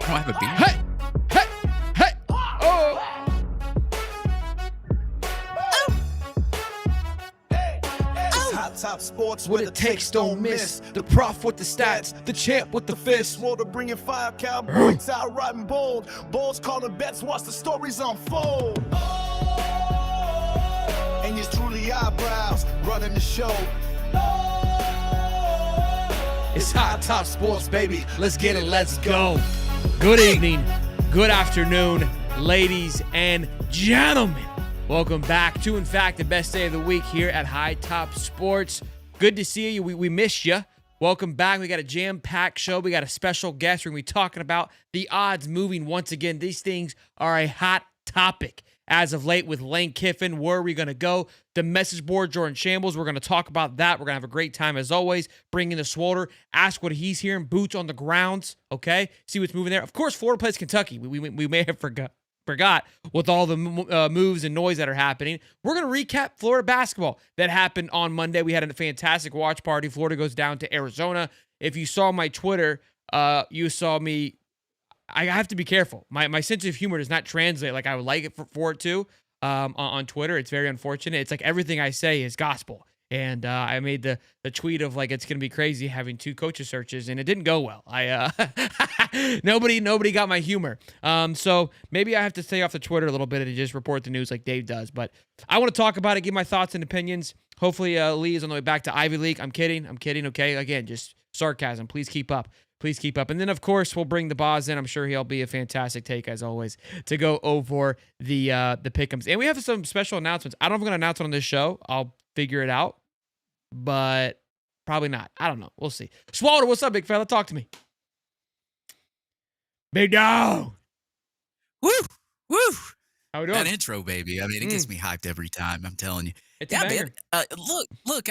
don't have a beat. Hey, hey, hey. Oh. Hot top sports What it takes, don't miss. The prof with the stats, the champ with the fist. Water bringing fire, cowboys out riding bold. Bulls calling bets, watch the stories unfold. And it's truly eyebrows running the show. It's Hot Top Sports, baby. Let's get it, let's go. Good evening, good afternoon, ladies and gentlemen. Welcome back to, in fact, the best day of the week here at High Top Sports. Good to see you. We missed you. Welcome back. We got a jam-packed show. We got a special guest. We're going to be talking about the odds moving once again. These things are a hot topic as of late with Lane Kiffin. Where are we going to go? The message board, Jordan Shambles. We're going to talk about that. We're going to have a great time as always. Bring in the Swolder. Ask what he's hearing. Boots on the grounds. Okay? See what's moving there. Of course, Florida plays Kentucky. We may have forgot with all the moves and noise that are happening. We're going to recap Florida basketball that happened on Monday. We had a fantastic watch party. Florida goes down to Arizona. If you saw my Twitter, you saw me. I have to be careful. My sense of humor does not translate like I would like it for it to on Twitter. It's very unfortunate. It's like everything I say is gospel. And I made the tweet of like, it's going to be crazy having two coaches searches, and it didn't go well. Nobody got my humor. So maybe I have to stay off the Twitter a little bit and just report the news like Dave does. But I want to talk about it, give my thoughts and opinions. Hopefully Lee is on the way back to Ivy League. I'm kidding. Okay. Again, just sarcasm. Please keep up. And then, of course, we'll bring the Boz in. I'm sure he'll be a fantastic take, as always, to go over the pick'ems. And we have some special announcements. I don't know if I'm going to announce it on this show. I'll figure it out, but probably not. I don't know. We'll see. Swallow, what's up, big fella? Talk to me. Big dog. Woo! How we doing? That intro, baby. I mean, it gets me hyped every time. I'm telling you. It's a banger. Man. Look.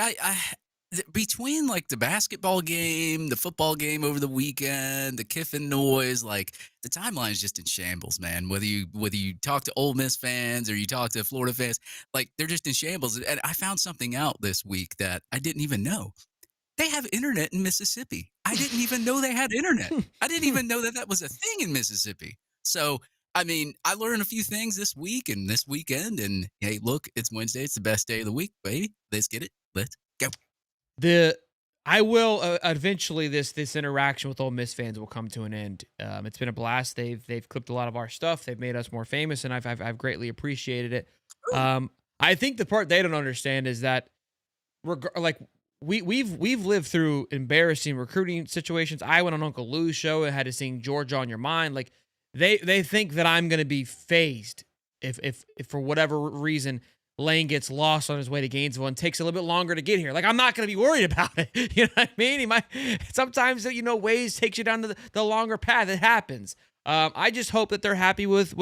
Between like the basketball game, the football game over the weekend, the Kiffin noise, like the timeline is just in shambles, man. Whether you talk to Ole Miss fans or you talk to Florida fans, like they're just in shambles. And I found something out this week that I didn't even know. They have internet in Mississippi. I didn't even know they had internet. I didn't even know that was a thing in Mississippi. So, I mean, I learned a few things this week and this weekend. And hey, look, it's Wednesday. It's the best day of the week, baby. Let's get it. Let's go. I will eventually this interaction with Ole Miss fans will come to an end. It's been a blast. They've clipped a lot of our stuff. They've made us more famous, and I've greatly appreciated it. I think the part they don't understand is that we've lived through embarrassing recruiting situations. I went on Uncle Lou's show and had to sing Georgia on Your Mind. Like they think that I'm going to be phased if for whatever reason Lane gets lost on his way to Gainesville and takes a little bit longer to get here. Like, I'm not going to be worried about it. You know what I mean? He might, sometimes, Waze takes you down to the longer path. It happens. I just hope that they're happy with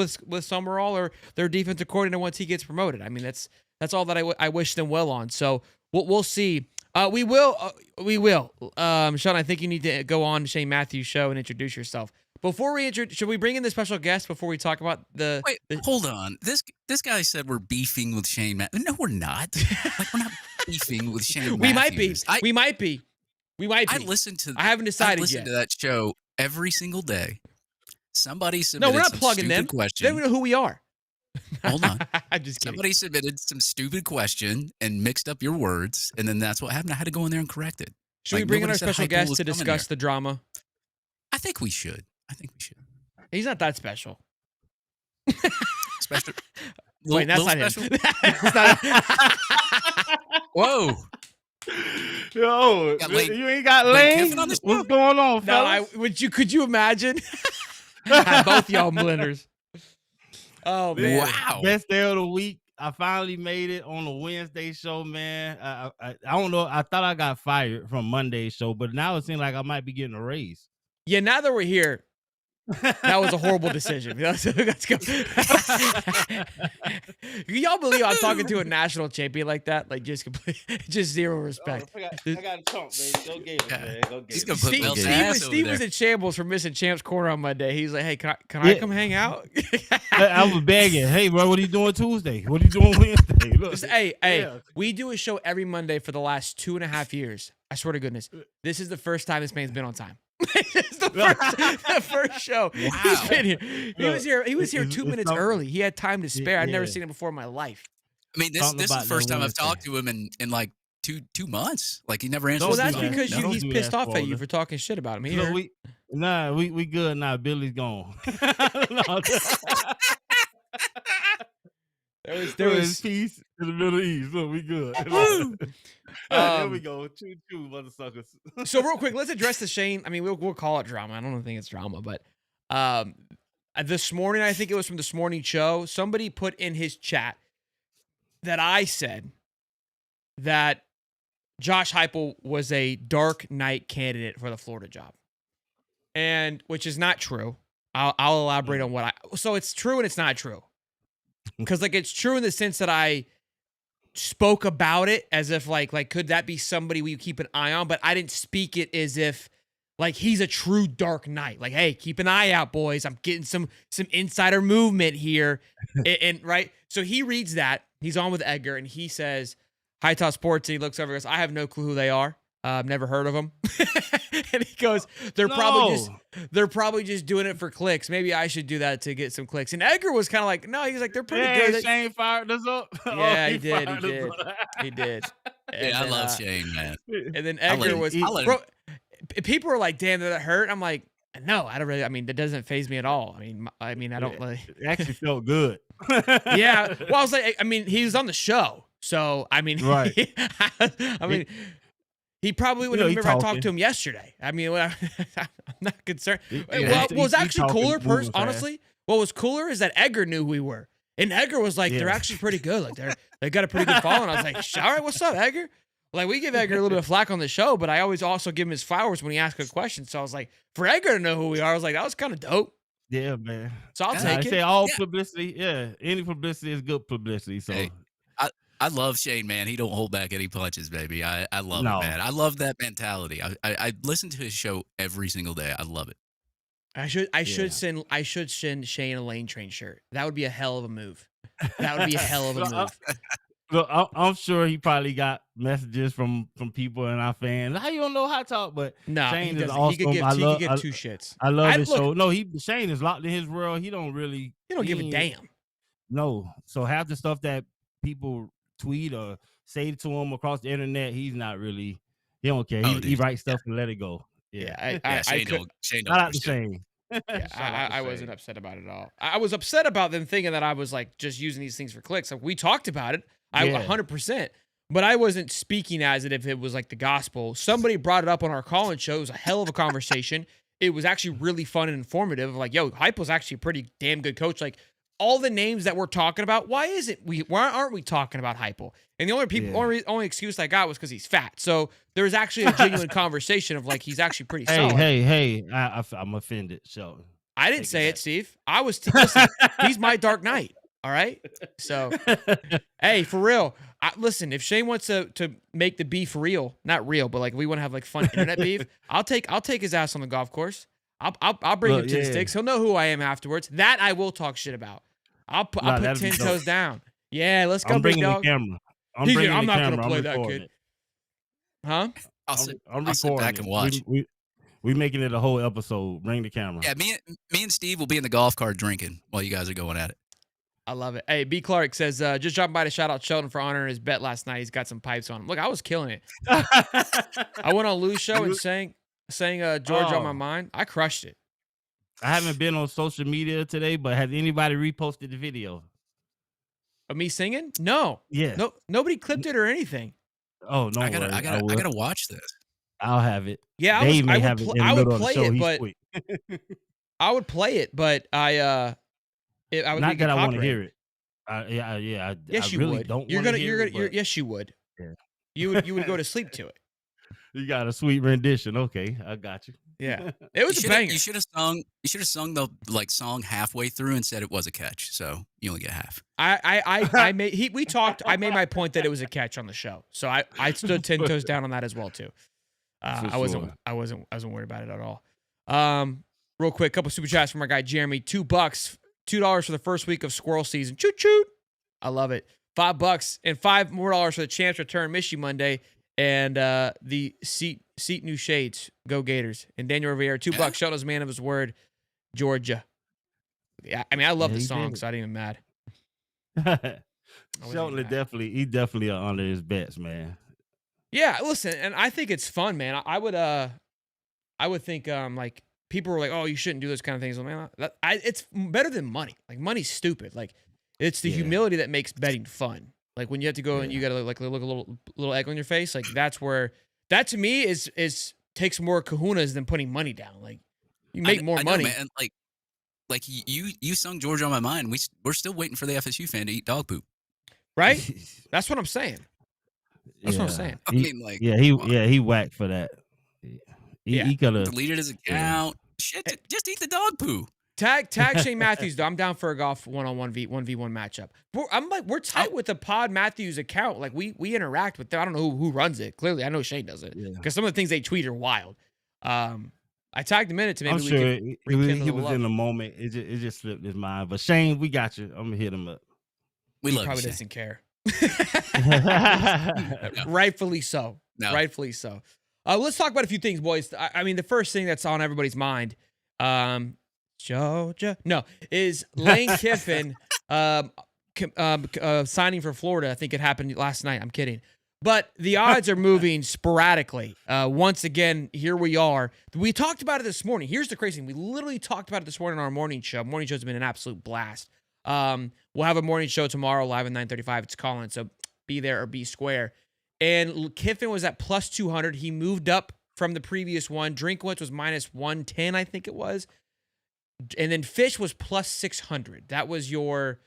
Summerall or their defensive coordinator once he gets promoted. I mean, that's all that I wish them well on. So we'll see. We will. Sean, I think you need to go on Shane Matthews' show and introduce yourself. Before we should we bring in the special guest before we talk about the? Wait, hold on. This guy said we're beefing with Shane Matthews. No, we're not. Like we're not beefing with Shane Matthews. We might be. I listened to. I haven't decided yet. I listen to that show every single day. Somebody submitted. No, we're not plugging them. Question. They don't know who we are. Hold on. I'm just kidding. Somebody submitted some stupid question and mixed up your words, and then that's what happened. I had to go in there and correct it. Should we bring in our special guest to discuss the drama? I think we should. He's not that special. Special. Wait, that's not special? him. That's not Whoa. Yo, you ain't got Lane? What's going on, fellas? No, could you imagine? Both y'all blenders. Oh, man. Wow. Best day of the week. I finally made it on the Wednesday show, man. I don't know. I thought I got fired from Monday's show, but now it seems like I might be getting a raise. Yeah, now that we're here, that was a horrible decision. Let's go. Y'all believe I'm talking to a national champion like that? Like just zero respect. I got a chump, baby. Go get it, man. Go get He's it. gonna put Bell's ass over Steve there. was in shambles for missing Champ's Corner on Monday. He's like, hey, can I come hang out? I was begging. Hey, bro, what are you doing Tuesday? What are you doing Wednesday? Look, Hey, we do a show every Monday for the last 2.5 years. I swear to goodness, this is the first time this man's been on time. It's the the first show. Wow. He's been here. He was here It's 2 minutes something- early. He had time to spare. I've never yeah. seen him before in my life. I mean, this Talking is the about first that time I've Wednesday. talked to him in like two months. Like he never answers. Well, Don't the that's do that. phone. because Don't he's do pissed that, off at you spoiler. for talking shit about him. He Look, heard- we good now. Billy's gone. No. there There was is peace in the Middle East. Look, we good. Woo! There we go. Choo choo, motherfuckers. So real quick, let's address the Shane. I mean, we'll call it drama. I don't think it's drama, but this morning, I think it was from this morning show, somebody put in his chat that I said that Josh Heupel was a dark knight candidate for the Florida job, and which is not true. I'll elaborate on what so it's true and it's not true, because like it's true in the sense that I spoke about it as if like could that be somebody we keep an eye on, but I didn't speak it as if like he's a true dark knight. Like, hey, keep an eye out, boys. I'm getting some insider movement here, and right. So he reads that. He's on with Edgar, and he says, "High Top Sports." And he looks over and goes, "I have no clue who they are. I've never heard of them." And he goes, "They're probably just doing it for clicks. Maybe I should do that to get some clicks." And Edgar was kind of like, "No, he's like they're pretty good." Shane fired us up. Yeah, Oh, he did. He fired us did. up. He did. And Yeah, I then, love Shane, man. And then I'll let Edgar him- was, I'll let him- bro. People were like, "Damn, did that hurt?" I'm like, "No, I don't really. I mean, that doesn't phase me at all. I mean, I don't really." It actually felt good. Yeah. Well, I was like, I mean, he was on the show, so I mean, Right. I mean, he probably would You know, have he remember I talked talking. to him yesterday. I mean, I'm not concerned. He- What he- was he actually talking, cooler, moving fast. honestly, what was cooler is that Edgar knew who we were, and Edgar was like, "They're Yeah. actually pretty good. Like they got a pretty good following." I was like, "All right, what's up, Edgar?" Like we give Edgar a little bit of flack on the show, but I always also give him his flowers when he asks a question. So I was like, for Edgar to know who we are, I was like, that was kind of dope. Yeah, man. So I'll Yeah, take I it. say all Yeah. publicity. Yeah, any publicity is good publicity. So Hey, I love Shane, man. He don't hold back any punches, baby. I love No. it, man. I love that mentality. I listen to his show every single day. I love it. I should send Shane a Lane Train shirt. That would be a hell of a move. That would be a hell of a So, move. look, I'm sure he probably got messages from people and our fans. How you don't know how to talk? But No, Shane he is doesn't. awesome. He could give, I love- he could give two shits. I love I- his look- show. No, Shane is locked in his world. He don't really. He don't give a he- damn. No. So half the stuff that people tweet or say to him across the internet, he's not really. He don't care. Oh, He dude, writes stuff and let it go. Yeah, Yeah. I Shane could, don't. Shane Shout don't out to pursue. Shane. yeah, Shout out to I wasn't Shane. upset about it at all. I was upset about them thinking that I was like just using these things for clicks. Like we talked about it. I Yeah. 100%. But I wasn't speaking as it if it was like the gospel. Somebody brought it up on our call-in show. It was a hell of a conversation. It was actually really fun and informative. Like, yo, Heupel's actually a pretty damn good coach. Like, all the names that we're talking about, why aren't we talking about Heupel? And the only excuse I got was because he's fat. So there was actually a genuine conversation of like he's actually pretty solid. Hey! I'm offended. So I didn't take say it it, Steve. I was listen, he's my Dark Knight. All right. So hey, for real. Listen, if Shane wants to make the beef real, not real, but like we want to have like fun internet beef, I'll take his ass on the golf course. I'll bring him to the yeah. sticks. He'll know who I am afterwards. That I will talk shit about. I'll put that'd be 10 dope. toes down. Yeah, let's go, I'm big bringing the dog. camera. He's bringing like, I'm the not gonna camera. play I'm that, recording kid. it. Huh? I'll sit back and watch. We making it a whole episode. Bring the camera. Yeah, me and Steve will be in the golf cart drinking while you guys are going at it. I love it. Hey, B. Clark says, just dropping by to shout out Sheldon for honoring his bet last night. He's got some pipes on him. Look, I was killing it. I went on Lou's show and sang Georgia on my mind. I crushed it. I haven't been on social media today, but has anybody reposted the video? Of me singing? No. Yeah. No, nobody clipped it or anything. Oh no, I gotta watch this. I'll have it. Yeah, Dave may have it in the I would middle of the play show. it, He's but quick. I would play it, but I would Not that I want to copyright. hear it. Yeah. Yes, I you really would. don't. You're wanna gonna. hear You're it, gonna. but Yes, you would. Yeah. You would go to sleep to it. You got a sweet rendition. Okay, I got you. Yeah, it was a banger. You should have sung. You should have sung the song halfway through and said it was a catch. So you only get half. I made. We talked. I made my point that it was a catch on the show, so I stood 10 toes down on that as well too. For I wasn't worried about it at all. Real quick, couple super chats from our guy Jeremy. $2, $2 for the first week of squirrel season. Choo choo. I love it. $5 and $5 more for the champs return. Miss you Monday. And the seat new shades, go Gators. And Daniel Rivera, Yeah. $2 showed us man of his word, Georgia. Yeah, I mean, I love Yeah, the he song, did so I ain't even mad. I wasn't even Shelton mad. he definitely are under his bets, man. Yeah, listen, and I think it's fun, man. I would think like people were like, "Oh, you shouldn't do those kind of things." Well, man, it's better than money. Like money's stupid. Like it's the Yeah, humility that makes betting fun. Like when you have to go and you yeah. got to like look a little egg on your face. Like that's where that to me is takes more kahunas than putting money down. Like you make more I know, money, man. Like you sung Georgia on my mind. We're still waiting for the FSU fan to eat dog poop. right? That's what I'm saying. That's what I'm Yeah, saying. I mean, like, come on. he whacked for that. Yeah. He could have, Deleted his yeah. account. Shit, just eat the dog poo. Tag Shane Matthews though. I'm down for a golf 1v1 matchup. We're tight with the Pod Matthews account. Like we interact with them. I don't know who runs it. Clearly, I know Shane does it Yeah. because some of the things they tweet are wild. I tagged him in it to I'm maybe we sure can rekindle he the was love. in the moment. It just slipped his mind. But Shane, we got you. I'm gonna hit him up. We He love probably you, Shane. doesn't care. No. Rightfully so. No. Rightfully so. Let's talk about a few things, boys. I mean, the first thing that's on everybody's mind, Georgia, no, is Lane Kiffin signing for Florida. I think it happened last night. I'm kidding. But the odds are moving sporadically. Once again, here we are. We talked about it this morning. Here's the crazy thing. We literally talked about it this morning on our morning show. Morning show's been an absolute blast. We'll have a morning show tomorrow live at 9:35. It's calling, so be there or be square. And Kiffin was at plus 200. He moved up from the previous one. Drinkwitz was minus 110, I think it was. And then Fish was plus 600. That was the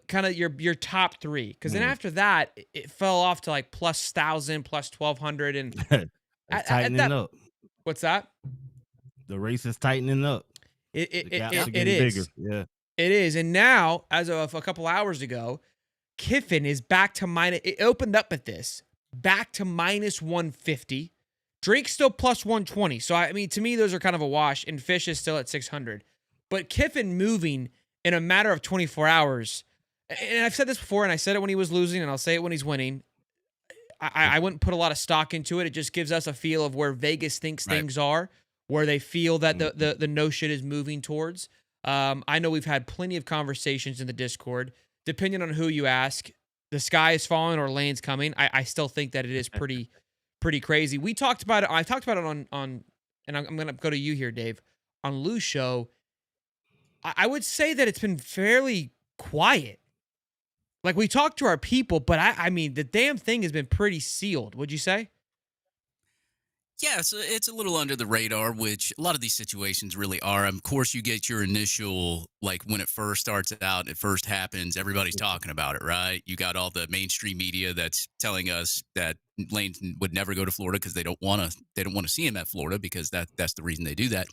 kind of your top three. Because then after that, it fell off to like plus 1,000, plus 1,200. And It's tightening up. What's that? The race is tightening up. It It is. bigger. Yeah. It is. And now, as of a couple hours ago, Kiffin is back to minus. It opened up at this, back to minus 150. Drake's still plus 120. So, I mean, to me, those are kind of a wash. And Fish is still at 600. But Kiffin moving in a matter of 24 hours. And I've said this before, and I said it when he was losing, and I'll say it when he's winning. I wouldn't put a lot of stock into it. It just gives us a feel of where Vegas thinks things are, where they feel that the no shit is moving towards. I know we've had plenty of conversations in the Discord. Depending on who you ask, the sky is falling or Lane's coming. I still think that it is pretty crazy. We talked about it. I talked about it on and I'm going to go to you here, Dave, on Lou's show. I would say that it's been fairly quiet. Like we talked to our people, but I mean, the damn thing has been pretty sealed. Would you say? Yeah, so it's a little under the radar, which a lot of these situations really are. Of course, you get your initial, like when it first starts out, it first happens, everybody's talking about it, right? You got all the mainstream media that's telling us that Lane would never go to Florida because they don't want to see him at Florida because that's the reason they do that.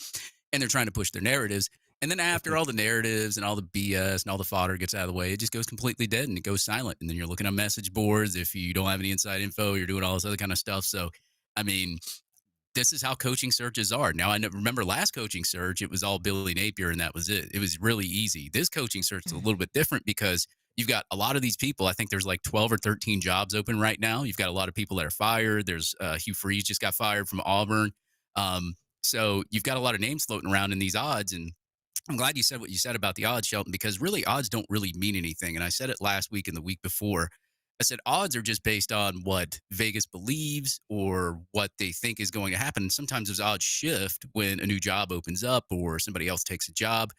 And they're trying to push their narratives. And then after all the narratives and all the BS and all the fodder gets out of the way, it just goes completely dead and it goes silent. And then you're looking at message boards. If you don't have any inside info, you're doing all this other kind of stuff. So, I mean, this is how coaching searches are. Now, I remember last coaching search, it was all Billy Napier, and that was it. It was really easy. This coaching search is a little bit different because you've got a lot of these people. I think there's like 12 or 13 jobs open right now. You've got a lot of people that are fired. There's Hugh Freeze just got fired from Auburn. So you've got a lot of names floating around in these odds. And I'm glad you said what you said about the odds, Shelton, because really odds don't really mean anything. And I said it last week and the week before. I said odds are just based on what Vegas believes or what they think is going to happen. And sometimes those odds shift when a new job opens up or somebody else takes a job.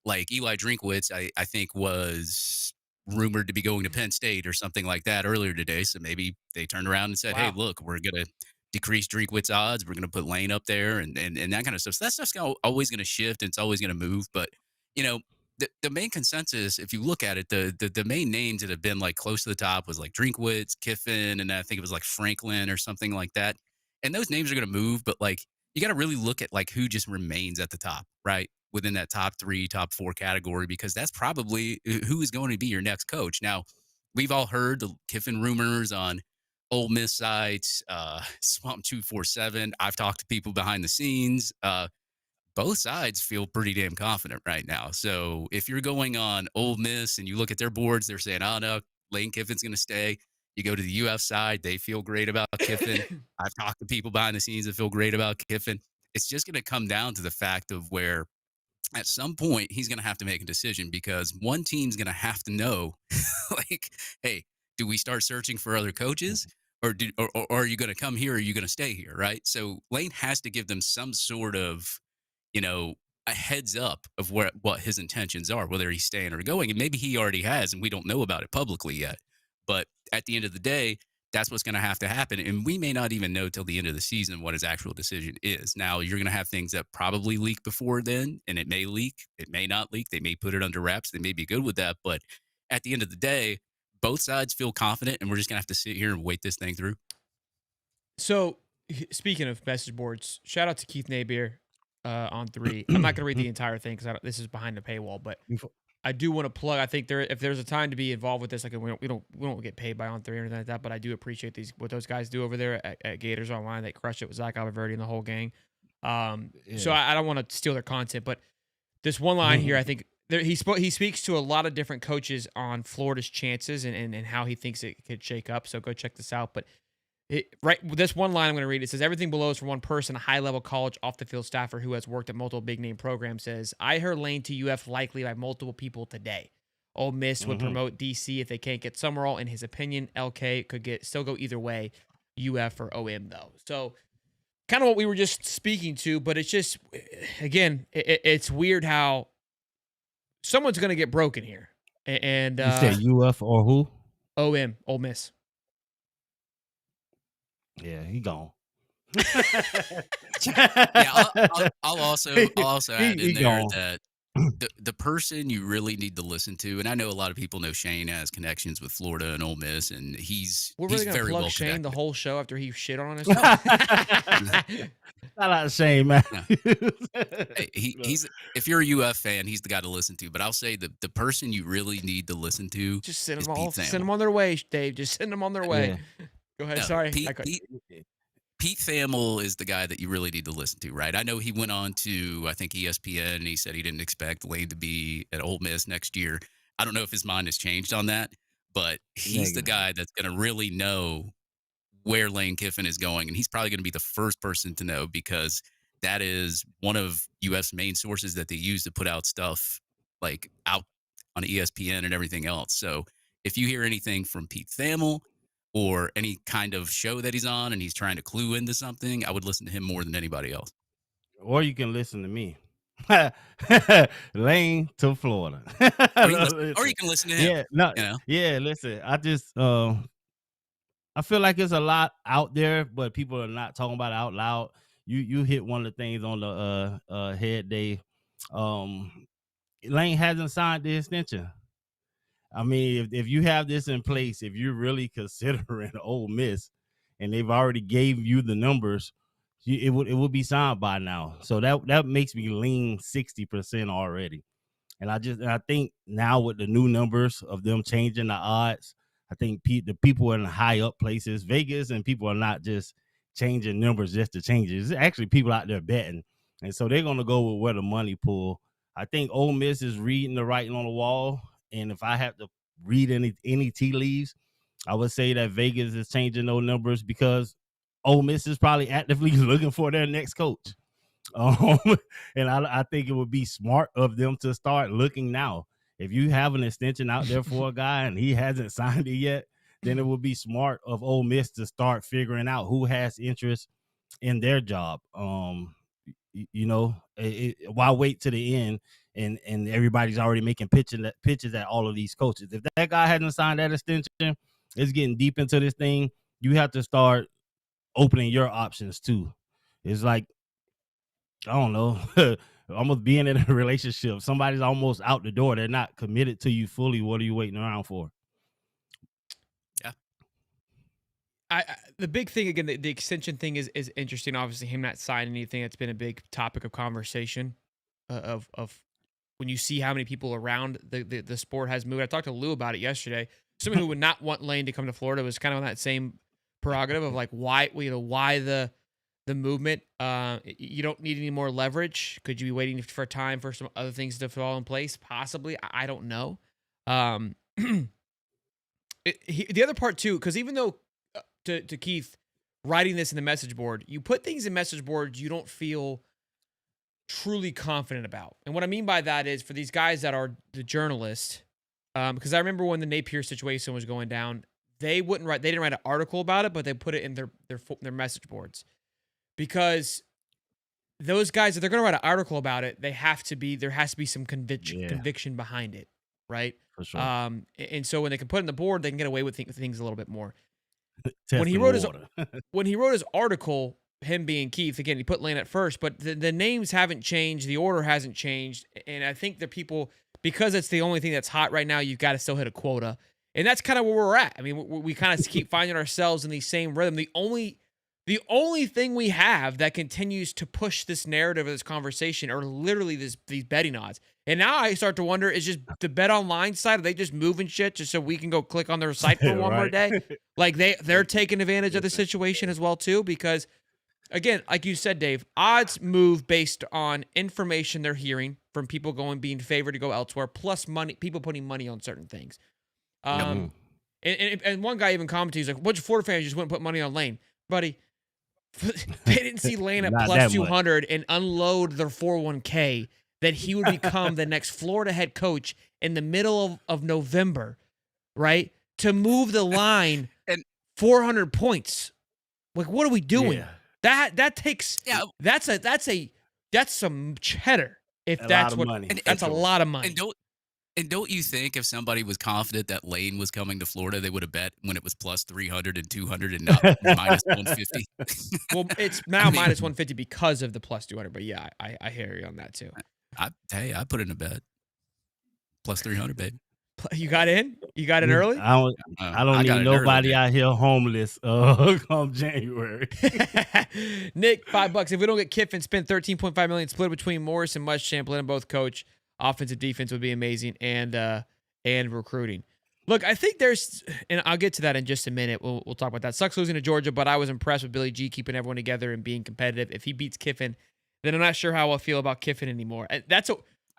Like Eli Drinkwitz, I think was rumored to be going to Penn State or something like that earlier today. So maybe they turned around and said, hey, look, we're going to decrease Drinkwitz odds. We're going to put Lane up there and that kind of stuff. So that stuff's always going to shift and it's always going to move. But, you know, the main consensus, if you look at it, the main names that have been like close to the top was like Drinkwitz, Kiffin, and I think it was like Franklin or something like that. And those names are going to move, but like you got to really look at like who just remains at the top, right? Within that top 3, top 4 category, because that's probably who is going to be your next coach. Now, we've all heard the Kiffin rumors on Ole Miss sites, Swamp 247. I've talked to people behind the scenes. Both sides feel pretty damn confident right now. So if you're going on Ole Miss and you look at their boards, they're saying, oh, no, Lane Kiffin's going to stay. You go to the UF side, they feel great about Kiffin. I've talked to people behind the scenes that feel great about Kiffin. It's just going to come down to the fact of where at some point he's going to have to make a decision because one team's going to have to know like, hey, do we start searching for other coaches or are you going to come here or are you going to stay here, right? So Lane has to give them some sort of, you know, a heads up of what his intentions are, whether he's staying or going, and maybe he already has and we don't know about it publicly yet. But at the end of the day, that's what's going to have to happen. And we may not even know till the end of the season what his actual decision is. Now, you're going to have things that probably leak before then, and it may leak. It may not leak. They may put it under wraps. They may be good with that. But at the end of the day, both sides feel confident, and we're just going to have to sit here and wait this thing through. So, speaking of message boards, shout out to Keith Napier on 3. I'm not going to read the entire thing because this is behind the paywall, but I do want to plug. I think if there's a time to be involved with this, like we don't get paid by On 3 or anything like that, but I do appreciate what those guys do over there at Gators Online. They crush it with Zach Oliverdi and the whole gang. So I don't want to steal their content, but this one line here, I think he speaks to a lot of different coaches on Florida's chances and how he thinks it could shake up. So go check this out. But this one line I'm going to read, it says, everything below is for one person, a high-level college off-the-field staffer who has worked at multiple big-name programs, says, I heard Lane to UF likely by multiple people today. Ole Miss would promote DC if they can't get Summerall. In his opinion, LK could still go either way, UF or OM, though. So kind of what we were just speaking to, but it's just, again, it's weird how someone's going to get broken here. And you said UF or who? OM, Ole Miss. Yeah, he gone. Yeah, I'll also add in there gone. that the person you really need to listen to, and I know a lot of people know Shane has connections with Florida and Ole Miss, and we're really very plug well Shane connected. the whole show after he shit on us. Shout out to Shane, man. Hey, he's if you're a UF fan, he's the guy to listen to. But I'll say the person you really need to listen to just send is them Pete Thamel. send them on their way, Dave. Just send them on their way. Yeah. Go ahead. No, Sorry. Pete Thamel is the guy that you really need to listen to, right? I know he went on to, I think, ESPN, and he said he didn't expect Lane to be at Ole Miss next year. I don't know if his mind has changed on that, but he's the guy that's going to really know where Lane Kiffin is going, and he's probably going to be the first person to know because that is one of UF's main sources that they use to put out stuff like out on ESPN and everything else. So if you hear anything from Pete Thamel or any kind of show that he's on and he's trying to clue into something, I would listen to him more than anybody else. Or you can listen to me. Lane to Florida. Or you can listen to him. Yeah, listen. I just I feel like it's a lot out there, but people are not talking about it out loud. You hit one of the things on the head, Dave. Lane hasn't signed the extension. I mean, if you have this in place, if you're really considering Ole Miss, and they've already gave you the numbers, it would be signed by now. So that makes me lean 60% already. And I think now with the new numbers of them changing the odds, I think the people in the high up places, Vegas, and people are not just changing numbers just to change it. It's actually people out there betting, and so they're gonna go with where the money pool. I think Ole Miss is reading the writing on the wall. And if I have to read any tea leaves, I would say that Vegas is changing those numbers because Ole Miss is probably actively looking for their next coach. And I think it would be smart of them to start looking now. If you have an extension out there for a guy and he hasn't signed it yet, then it would be smart of Ole Miss to start figuring out who has interest in their job. Why wait to the end and everybody's already making pitches at all of these coaches? If that guy hasn't signed that extension, it's getting deep into this thing. You have to start opening your options too. It's like, I don't know, almost being in a relationship. Somebody's almost out the door. They're not committed to you fully. What are you waiting around for? Yeah. The big thing, again, the extension thing is interesting. Obviously, him not signing anything, that's been a big topic of conversation of when you see how many people around the sport has moved. I talked to Lou about it yesterday. Someone who would not want Lane to come to Florida was kind of on that same prerogative of like, why the movement? You don't need any more leverage. Could you be waiting for time for some other things to fall in place? Possibly. I don't know. the other part too, because even though to Keith writing this in the message board, you put things in message boards you don't feel truly confident about. And what I mean by that is for these guys that are the journalists, because I remember when the Napier situation was going down, they didn't write an article about it, but they put it in their message boards, because those guys, if they're going to write an article about it, there has to be some conviction behind it, right? For sure. And so when they can put it in the board, they can get away with things a little bit more. Test When he the wrote his water. when he wrote his article, him being Keith, again, he put Lane at first, but the names haven't changed, the order hasn't changed, and I think the people, because it's the only thing that's hot right now, you've got to still hit a quota, and that's kind of where we're at. I mean, we kind of keep finding ourselves in the same rhythm. The only thing we have that continues to push this narrative of this conversation are literally these betting odds. And now I start to wonder, is just the bet online side, are they just moving shit just so we can go click on their site for one more Right. day? Like they're taking advantage of the situation as well too, because again, like you said, Dave, odds move based on information they're hearing from people being favored to go elsewhere, plus money, people putting money on certain things. And one guy even commented, he's like, a bunch of Florida fans just went and put money on Lane. Buddy, they didn't see Lane at Not plus that much. 200 and unload their 401k that he would become the next Florida head coach in the middle of November, right? To move the line And 400 points. Like, what are we doing? Yeah. That takes, that's some cheddar. If A that's lot of what, money. that's a lot of money. And don't you think if somebody was confident that Lane was coming to Florida, they would have bet when it was plus 300 and 200 and not minus 150? Well, it's now minus 150 because of the plus 200. But yeah, I hear you on that too. I put in a bet. Plus 300, baby. You got in? You got in early? I don't I got need it early, nobody man. out here homeless come January. Nick, $5. If we don't get Kiffin, spent $13.5 million, split between Morris and Muschamp, let them both coach. Offensive defense would be amazing, and recruiting. Look, I think there's, and I'll get to that in just a minute. We'll talk about that. Sucks losing to Georgia, but I was impressed with Billy G keeping everyone together and being competitive. If he beats Kiffin, then I'm not sure how I feel about Kiffin anymore.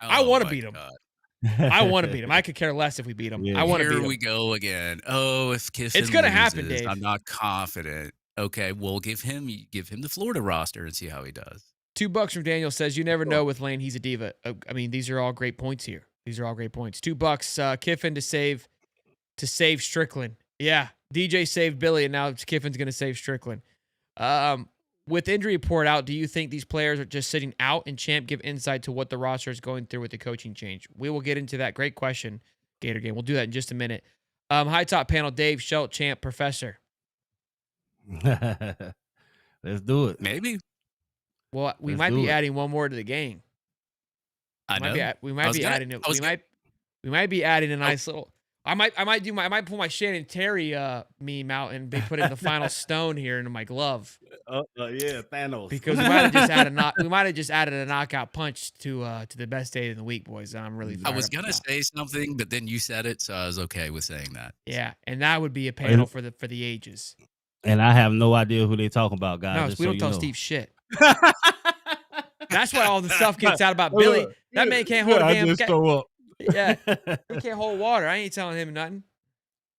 I want to beat him. I want to beat him. I could care less if we beat him. Yeah. I want to beat Here him. we go again. Oh, if Kiffin It's gonna happen, loses, Dave. I'm not confident. Okay, well, give him the Florida roster and see how he does. $2 from Daniel says, you never know with Lane. He's a diva. I mean, these are all great points here. These are all great points. $2, Kiffin to save Strickland. Yeah, DJ saved Billy, and now Kiffin's going to save Strickland. With injury report out, do you think these players are just sitting out, and Champ give insight to what the roster is going through with the coaching change? We will get into that. Great question, Gator Game. We'll do that in just a minute. High top panel, Dave, Schelt, Champ, Professor. Let's do it. Maybe. Well, we Let's might do be it. adding one more to the game. I know. We might be adding a nice little. I might pull my Shannon Terry meme out and be putting the final stone here into my glove, Yeah, Thanos. because we might have just added a knockout punch to the best day of the week, boys. And I'm really I fired was up gonna about. say something, but then you said it, so I was okay with saying that. Yeah, and that would be a panel for the ages. And I have no idea who they talking about, guys. No, just we so don't you tell know. Steve shit. That's why all the stuff gets out about Billy. That man can't hold a I damn. just throw up. Yeah, he can't hold water. I ain't telling him nothing.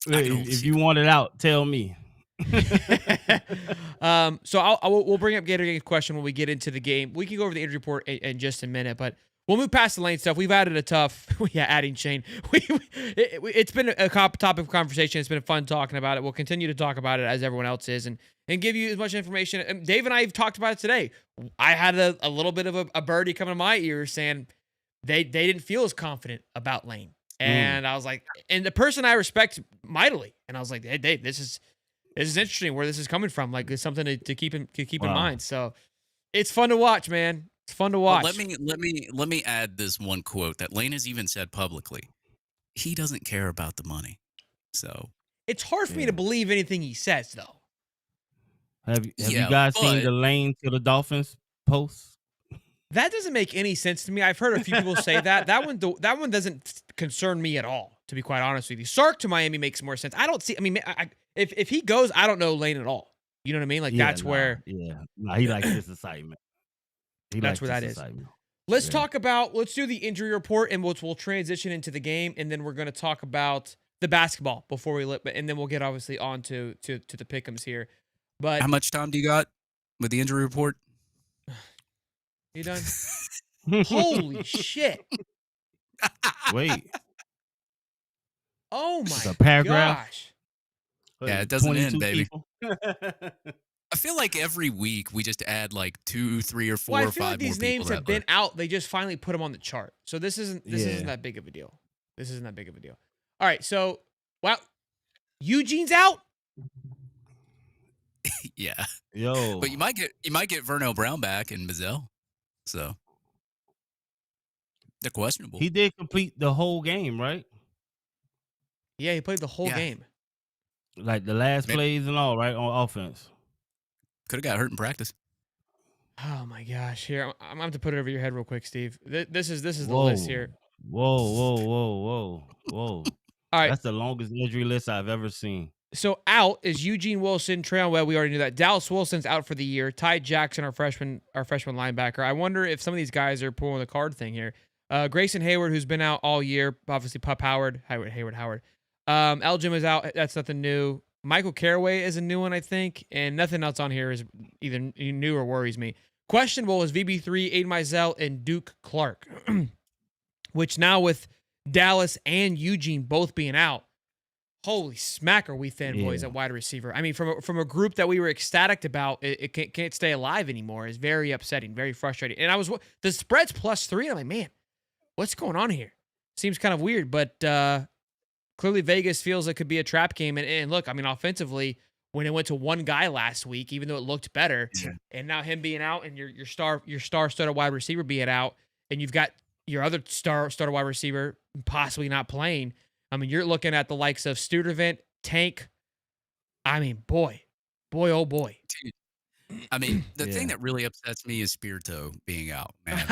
If you want it out, tell me. So we'll bring up Gator Game's question when we get into the game. We can go over the injury report in just a minute, but we'll move past the Lane stuff. We've added a tough, adding Shane. It's been a topic of conversation. It's been fun talking about it. We'll continue to talk about it as everyone else is, and give you as much information. And Dave and I have talked about it today. I had a little bit of a birdie coming to my ears saying they didn't feel as confident about Lane. And I was like, and the person I respect mightily, and I was like, hey, Dave, this is interesting where this is coming from. Like, it's something to keep in mind. So it's fun to watch, man. It's fun to watch. Well, let me add this one quote that Lane has even said publicly. He doesn't care about the money. So it's hard for me to believe anything he says, though. Have you guys seen the Lane to the Dolphins post? That doesn't make any sense to me. I've heard a few people say that. That one doesn't concern me at all, to be quite honest with you. Sark to Miami makes more sense. I don't see. I mean, if he goes, I don't know Lane at all. You know what I mean? Like that's where. Yeah, he likes this excitement. That's where that is. Let's talk about. Let's do the injury report, and we'll transition into the game, and then we're going to talk about the basketball before we lip, and then we'll get obviously on to the pick'ems here. But How much time do you got with the injury report? you done? Holy shit! Wait, Oh it's my a paragraph. gosh! Yeah, it doesn't end, 22 baby. people. I feel like every week we just add like 2, 3, or 4 Well, I or feel like 5 more these people names have that been were. out. They just finally put them on the chart. So this isn't Yeah. that big of a deal. This isn't that big of a deal. All right, so wow, Eugene's out. Yeah, Yo, but you might get Verno Brown back and Mazzell, so they're questionable. he did complete the whole game, right? Yeah, he played the whole Yeah. game. Like the last Maybe- plays and all, right, on offense. Could have got hurt in practice. Oh my gosh! Here, I'm gonna have to put it over your head real quick, Steve. This is the Whoa, list here. whoa. All right. That's the longest injury list I've ever seen. So out is Eugene Wilson, Trayon Webb. We already knew that. Dallas Wilson's out for the year. Ty Jackson, our freshman linebacker. I wonder if some of these guys are pulling the card thing here. Grayson Hayward, who's been out all year. Obviously, Pup Howard. Howard. Elgin is out. That's nothing new. Michael Caraway is a new one, I think, and nothing else on here is either new or worries me. Questionable is VB3, Aiden Mizell, and Duke Clark, which now with Dallas and Eugene both being out, holy smack, are we fanboys Yeah. at wide receiver? I mean, from a group that we were ecstatic about, it can't stay alive anymore. It's very upsetting, very frustrating. And the spread's +3. I'm like, man, what's going on here? Seems kind of weird, but clearly Vegas feels it could be a trap game. And look, I mean, offensively, when it went to one guy last week, even though it looked better, Yeah. and now him being out and your star-studded wide receiver being out, and you've got your other starter wide receiver possibly not playing. I mean, you're looking at the likes of Studevant, Tank. I mean, boy, oh boy. Dude, I mean, the thing Yeah. that really upsets me is Spirito being out. Man,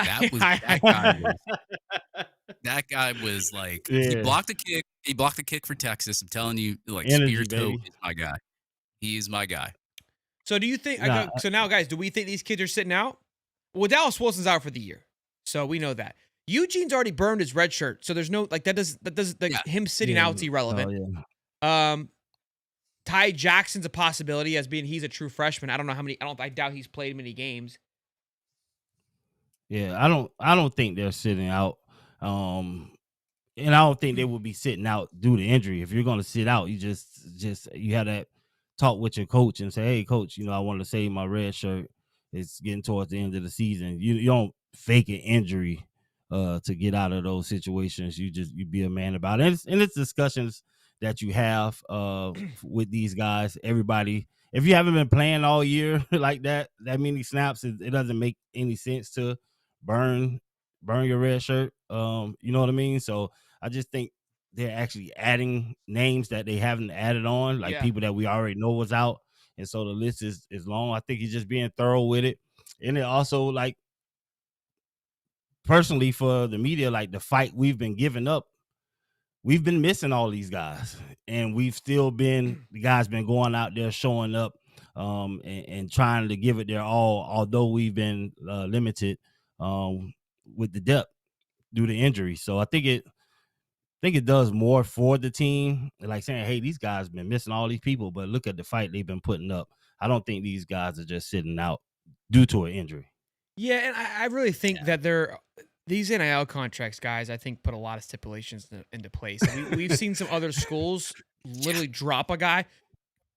that guy was like he Yeah. blocked the kick. He blocked the kick for Texas. I'm telling you, like Energy, Spirito baby. is my guy. He is my guy. So do you think? Nah, so now, guys, do we think these kids are sitting out? Well, Dallas Wilson's out for the year, so we know that. Eugene's already burned his red shirt, so there's no that does like Yeah. him sitting Yeah. out's irrelevant. Oh, yeah. Ty Jackson's a possibility as being he's a true freshman. I don't know how many. I doubt he's played many games. Yeah, I don't think they're sitting out. And I don't think they would be sitting out due to injury. If you're going to sit out, you just you had that talk with your coach and say, "Hey, coach, I want to save my red shirt. It's getting towards the end of the season." You don't fake an injury to get out of those situations. You be a man about it. And it's discussions that you have with these guys. Everybody, if you haven't been playing all year like that many snaps, it doesn't make any sense to burn your red shirt. You know what I mean? So I just think they're actually adding names that they haven't added on, like Yeah. people that we already know was out. And so the list is long. I think he's just being thorough with it. And it also, like, personally for the media, like the fight we've been giving up, we've been missing all these guys. And we've still been, the guys been going out there showing up and trying to give it their all, although we've been limited with the depth due to injury. So I think it does more for the team, like saying, hey, these guys been missing all these people, but look at the fight they've been putting up. I don't think these guys are just sitting out due to an injury. Yeah, and I really think that these NIL contracts, guys, I think put a lot of stipulations into place. We've seen some other schools literally drop a guy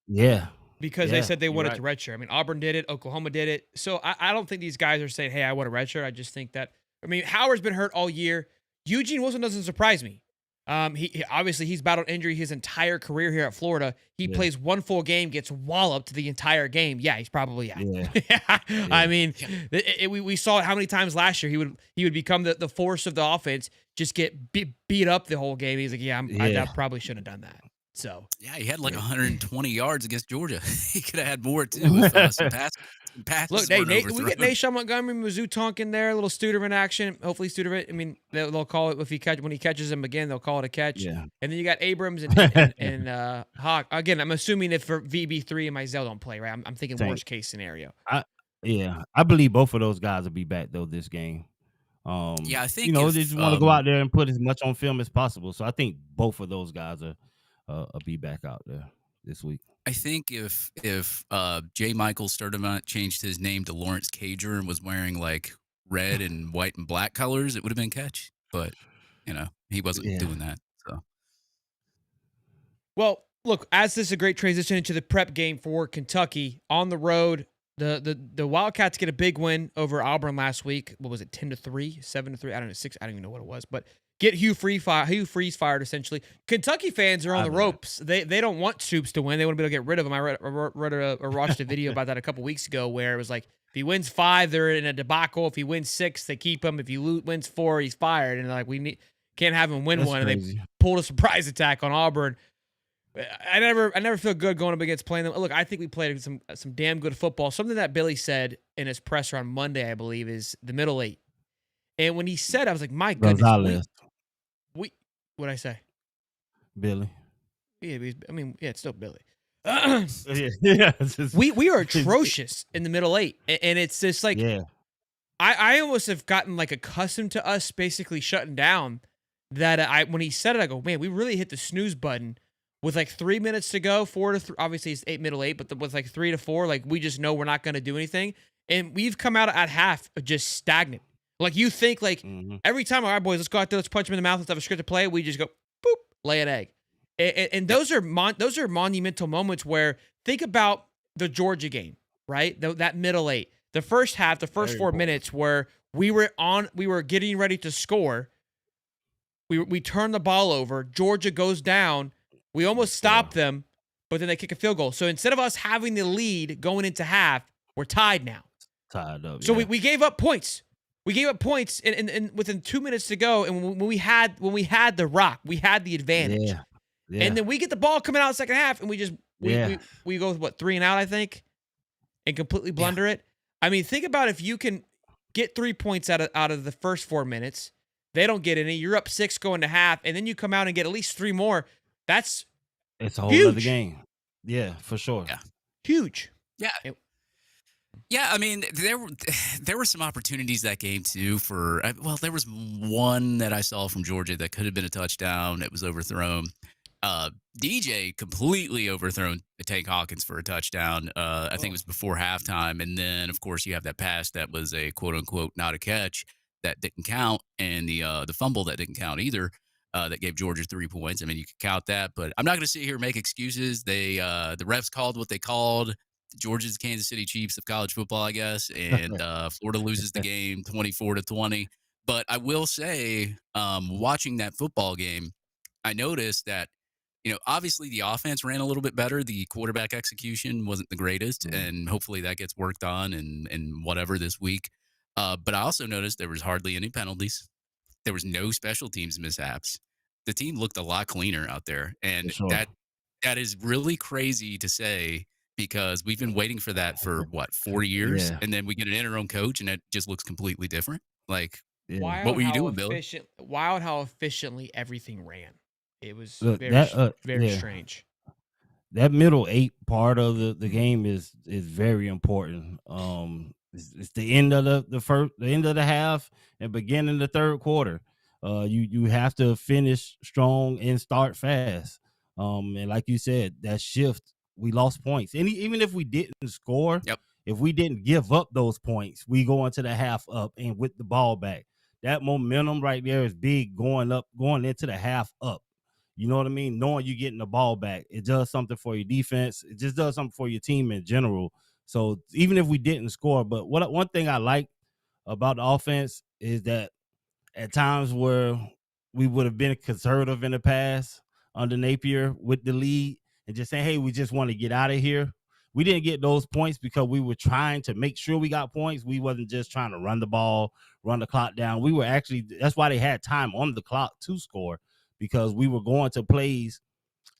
Yeah. because they said they you're wanted right. to redshirt. I mean, Auburn did it, Oklahoma did it. So I don't think these guys are saying, hey, I want a redshirt. I just think that, I mean, Howard's been hurt all year. Eugene Wilson doesn't surprise me. He obviously he's battled injury his entire career here at Florida. He plays one full game, gets walloped the entire game. Yeah, he's probably out. Yeah. I mean, we saw it how many times last year he would become the force of the offense, just get beat up the whole game. He's like, I probably shouldn't have done that. So Yeah, he had like 120 yards against Georgia. He could have had more too. If, some passes look, weren't we overthrown. get Nashawn Montgomery, Mizzou Tonkin there, a little Studerman action. Hopefully Studerman. I mean, they'll call it when he catches him again, they'll call it a catch. Yeah. And then you got Abrams and Hawk. Again, I'm assuming if for VB3 and Mizell don't play, right? I'm thinking Same. worst case scenario. I believe both of those guys will be back though this game. Yeah, I think they if, just want to go out there and put as much on film as possible. So I think both of those guys are be back out there this week. I think if J. Michael Sturdivant changed his name to Lawrence Cager and was wearing like red and white and black colors, it would have been catch. But he wasn't Yeah. doing that. So Well, look, as this is a great transition into the prep game for Kentucky on the road, the Wildcats get a big win over Auburn last week. What was it, 10-3, 7-3? I don't know, 6. I don't even know what it was, but get Hugh Freeze fired essentially. Kentucky fans are on the ropes. They don't want Stoops to win. They want to be able to get rid of him. I read or watched a video about that a couple weeks ago where it was like if he wins 5, they're in a debacle. If he wins 6, they keep him. If he wins 4, he's fired. And like can't have him win one. Crazy. And they pulled a surprise attack on Auburn. I never feel good going up against playing them. Look, I think we played some damn good football. Something that Billy said in his presser on Monday, I believe, is the middle 8. And when he said, I was like, my goodness, what'd I say? Billy. Yeah, it's still Billy. Yeah, we are atrocious in the middle 8, and it's just like, yeah. I almost have gotten like accustomed to us basically shutting down. That when he said it, I go, man, we really hit the snooze button. With like 3 minutes to go, 4 to 3, obviously it's 8 middle 8, but with like 3 to 4, like we just know we're not going to do anything. And we've come out at half just stagnant. Like you think like every time, all right, boys, let's go out there, let's punch him in the mouth, let's have a script to play. We just go, boop, lay an egg. And those are monumental moments where think about the Georgia game, right? That middle 8, the first half, the first 4 minutes where we were getting ready to score. We turn the ball over. Georgia goes down. We almost stopped them, but then they kick a field goal. So instead of us having the lead going into half, we're tied now. Tied up. So we gave up points. We gave up points and within 2 minutes to go. And when we had the rock, we had the advantage. Yeah. Yeah. And then we get the ball coming out in the second half, and we go with 3 and out, I think, and completely blunder it. I mean, think about if you can get 3 points out of the first 4 minutes. They don't get any. You're up 6 going to half, and then you come out and get at least 3 more. It's a whole other game. Yeah, for sure. Yeah. Huge. Yeah. Yeah, I mean, there were some opportunities that game too there was one that I saw from Georgia that could have been a touchdown. It was overthrown. DJ completely overthrown Tank Hawkins for a touchdown. I think it was before halftime. And then, of course, you have that pass that was a quote-unquote not a catch that didn't count, and the fumble that didn't count either. That gave Georgia 3 points. I mean, you could count that, but I'm not going to sit here and make excuses. The refs called what they called. Georgia's Kansas City Chiefs of college football, I guess, and Florida loses the game 24-20. But I will say, watching that football game, I noticed that, obviously the offense ran a little bit better. The quarterback execution wasn't the greatest, and hopefully that gets worked on and whatever this week. But I also noticed there was hardly any penalties. There was no special teams mishaps. The team looked a lot cleaner out there, and that is really crazy to say because we've been waiting for that for 4 years, and then we get an interim coach, and it just looks completely different. Like, what were you doing, Billy? Wild how efficiently everything ran. It was very strange. That middle 8 part of the game is very important. It's the end of the end of the half and beginning the third quarter. You have to finish strong and start fast. And like you said, that shift, we lost points. And even if we didn't score, if we didn't give up those points, we go into the half up and with the ball back. That momentum right there is big going into the half up. You know what I mean? Knowing you're getting the ball back, it does something for your defense. It just does something for your team in general. So even if we didn't score, but one thing I like about the offense is that at times where we would have been conservative in the past under Napier with the lead and just saying, hey, we just want to get out of here. We didn't get those points because we were trying to make sure we got points. We wasn't just trying to run the ball, run the clock down. We were actually, that's why they had time on the clock to score, because we were going to plays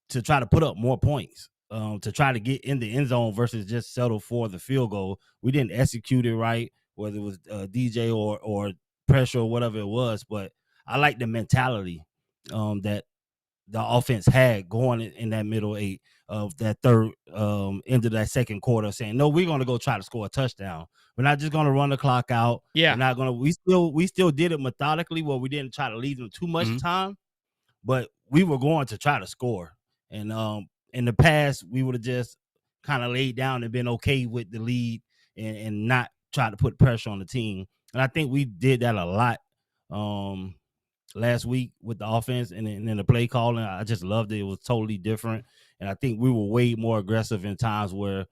to try to put up more points, to try to get in the end zone versus just settle for the field goal. We didn't execute it right, whether it was DJ or pressure or whatever it was. But I like the mentality that the offense had going in that middle 8 of that third end of that second quarter, saying, no, we're going to go try to score a touchdown. We're not just going to run the clock out. Yeah. We're not going to, we still did it methodically where we didn't try to leave them too much time, but we were going to try to score. And in the past, we would have just kind of laid down and been okay with the lead and not try to put pressure on the team. And I think we did that a lot last week with the offense and then the play calling. I just loved it. It was totally different. And I think we were way more aggressive in times where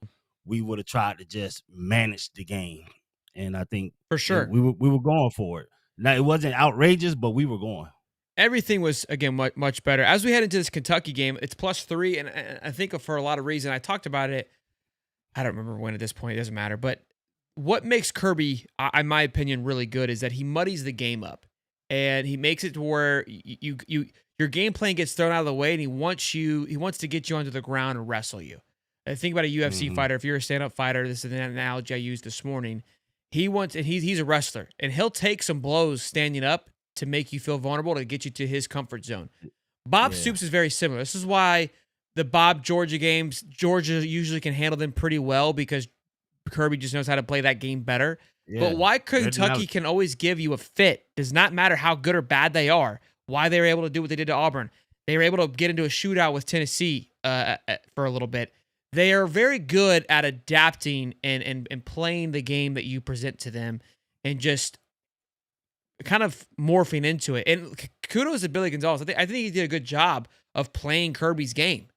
we would have tried to just manage the game. And I think For sure. we were going for it. Now, it wasn't outrageous, but we were going. Everything was, again, much better. As we head into this Kentucky game, it's +3, and I think for a lot of reason, I talked about it. I don't remember when at this point. It doesn't matter. But what makes Kirby, in my opinion, really good is that he muddies the game up, and he makes it to where your game plan gets thrown out of the way, and he wants to get you onto the ground and wrestle you. Think about a UFC fighter. If you're a stand-up fighter, this is an analogy I used this morning. He's a wrestler, and he'll take some blows standing up to make you feel vulnerable, to get you to his comfort zone. Bob Yeah. Stoops is very similar. This is why the Bob Georgia games, Georgia usually can handle them pretty well because Kirby just knows how to play that game better. Yeah. But why Kentucky can always give you a fit does not matter how good or bad they are. Why they were able to do what they did to Auburn. They were able to get into a shootout with Tennessee for a little bit. They are very good at adapting and playing the game that you present to them and just kind of morphing into it. And kudos to Billy Gonzalez. I think he did a good job of playing Kirby's game.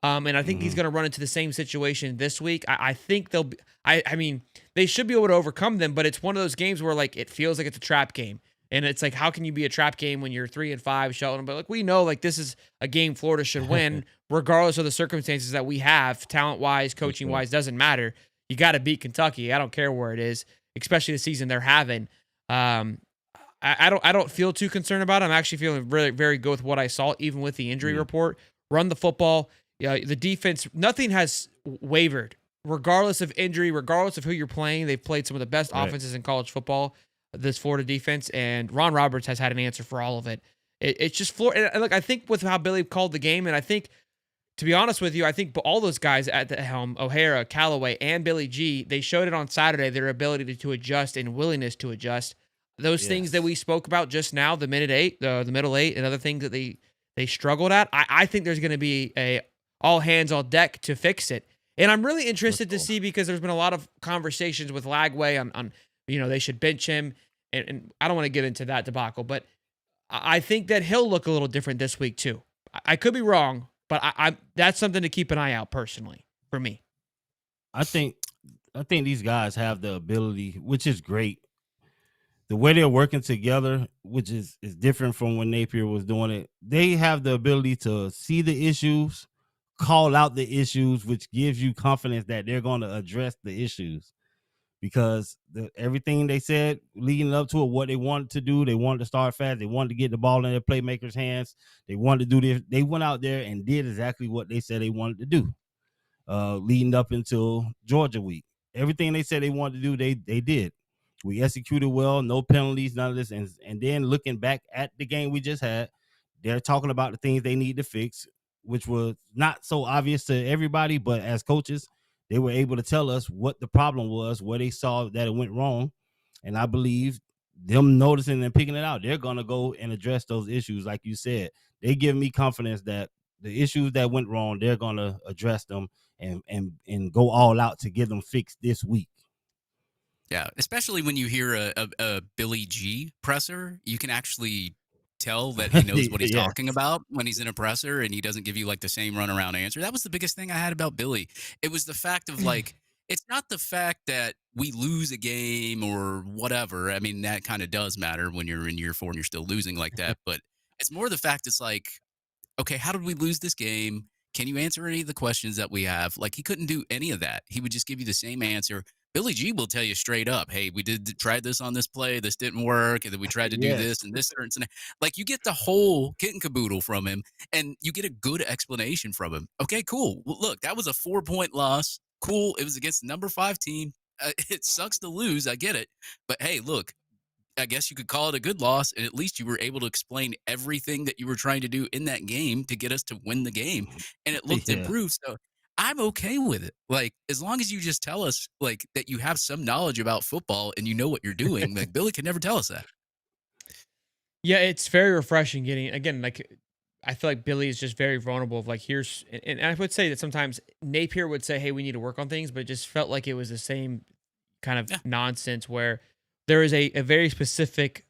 And I think he's going to run into the same situation this week. I think they'll be, I mean, they should be able to overcome them, but it's one of those games where like, it feels like it's a trap game. And it's like, how can you be a trap game when you're 3-5, Shelton? But like, we know like this is a game Florida should win, regardless of the circumstances that we have, talent wise, coaching wise, doesn't matter. You got to beat Kentucky. I don't care where it is, especially the season they're having. I don't feel too concerned about it. I'm actually feeling really very good with what I saw, even with the injury report. Run the football. The defense, nothing has wavered, regardless of injury, regardless of who you're playing. They've played some of the best offenses in college football, this Florida defense, and Ron Roberts has had an answer for all of it. It's just Florida. And look, I think with how Billy called the game, and I think, to be honest with you, I think all those guys at the helm, O'Hara, Callaway, and Billy G, they showed it on Saturday, their ability to adjust and willingness to adjust. Those things that we spoke about just now, the middle eight, and other things that they struggled at, I think there's going to be a all hands on deck to fix it. And I'm really interested to see, because there's been a lot of conversations with Lagway on they should bench him. And I don't want to get into that debacle, but I think that he'll look a little different this week too. I could be wrong, but I that's something to keep an eye out personally for me. I think these guys have the ability, which is great. The way they're working together, which is different from when Napier was doing it. They have the ability to see the issues, call out the issues, which gives you confidence that they're going to address the issues. Because everything they said leading up to it, what they wanted to do, they wanted to start fast. They wanted to get the ball in their playmakers' hands. They wanted to do this. They went out there and did exactly what they said they wanted to do, leading up until Georgia week. Everything they said they wanted to do, they did. We executed well, no penalties, none of this. And then looking back at the game we just had, they're talking about the things they need to fix, which was not so obvious to everybody, but as coaches, they were able to tell us what the problem was, where they saw that it went wrong. And I believe them noticing and picking it out, they're going to go and address those issues. Like you said, they give me confidence that the issues that went wrong, they're going to address them and go all out to get them fixed this week. Yeah, especially when you hear a Billy G presser, you can actually tell that he knows what he's Yes. talking about when he's in a presser, and he doesn't give you like the same runaround answer. That was the biggest thing I had about Billy. It was the fact of like, it's not the fact that we lose a game or whatever. I mean, that kind of does matter when you're in year 4 and you're still losing like that. But it's more the fact it's like, okay, how did we lose this game? Can you answer any of the questions that we have? Like, he couldn't do any of that. He would just give you the same answer. Billy G will tell you straight up, hey, we tried this on this play, this didn't work, and then we tried to do this and this. And like, you get the whole kit and caboodle from him, and you get a good explanation from him. Okay, cool. Well, look, that was a 4-point loss. Cool. It was against the number 5 team. It sucks to lose. I get it. But hey, look, I guess you could call it a good loss, and at least you were able to explain everything that you were trying to do in that game to get us to win the game, and it looked improved. So I'm okay with it. Like, as long as you just tell us like that you have some knowledge about football and you know what you're doing. Like, Billy can never tell us that. Yeah, it's very refreshing getting, again, like, I feel like Billy is just very vulnerable of like, and I would say that sometimes Napier would say, hey, we need to work on things, but it just felt like it was the same kind of nonsense where there is a very specific,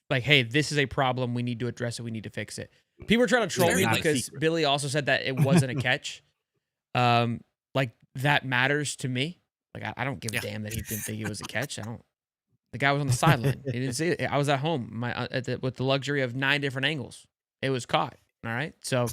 like, hey, this is a problem. We need to address it. We need to fix it. People are trying to troll me because Billy also said that it wasn't a catch. Like that matters to me. Like, I don't give a damn that he didn't think it was a catch. The guy was on the sideline. He didn't see it. I was at home with the luxury of 9 different angles. It was caught. All right. So,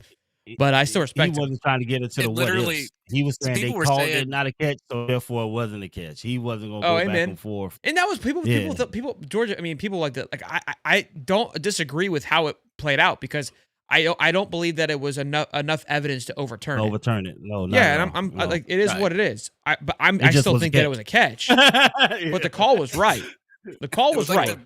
but I still respect him. He wasn't trying to get into the what ifs. He was saying they called it not a catch, so therefore it wasn't a catch. He wasn't going to go back and forth. And that was people, Georgia, I mean, people like that. Like, I don't disagree with how it played out because I don't believe that it was enough evidence to overturn it. No, and I'm like, it is what it is. I still think that it was a catch, but the call was right. The call was right.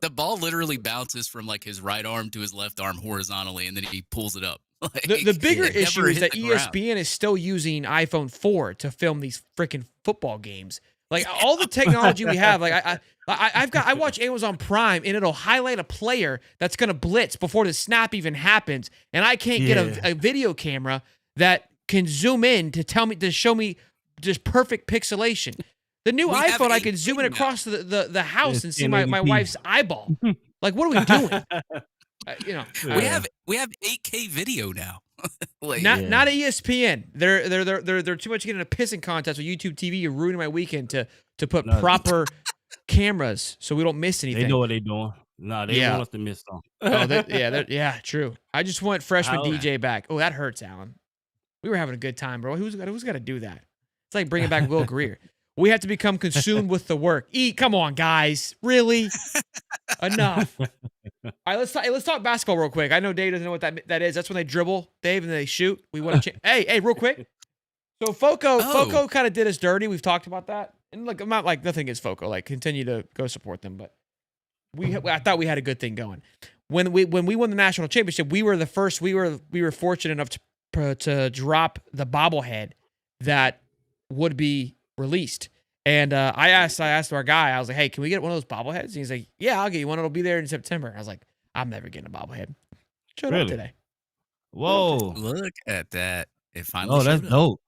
The ball literally bounces from like his right arm to his left arm horizontally, and then he pulls it up. Like, the bigger issue is that ESPN is still using iPhone 4 to film these freaking football games. Like all the technology we have, like I watch Amazon Prime and it'll highlight a player that's gonna blitz before the snap even happens, and I can't get a video camera that can zoom in to show me just perfect pixelation. The new iPhone, I can zoom in across the house and see my wife's eyeball. Like, what are we doing? We have 8K video now. Like, not at ESPN. They're too much getting a pissing contest with YouTube TV. You're ruining my weekend to put proper cameras so we don't miss anything. They know what they're doing. No, they want us to miss something. True. I just want freshman DJ back. Oh, that hurts, Alan. We were having a good time, bro. Who's got to do that? It's like bringing back Will Greer. We have to become consumed with the work. Come on, guys. Really? Enough. All right, let's talk basketball real quick. I know Dave doesn't know what that is. That's when they dribble, Dave, and they shoot. We want to hey, real quick. So Foco kind of did us dirty. We've talked about that. And look, I'm not like nothing against Foco. Like, continue to go support them. But I thought we had a good thing going. When we won the national championship, we were the first. We were fortunate enough to drop the bobblehead that would be released. And I asked our guy, I was like, hey, can we get one of those bobbleheads? And he's like, yeah, I'll get you one. It'll be there in September. I was like, I'm never getting a bobblehead. Showed up today. Whoa. Look at that. It finally that's dope.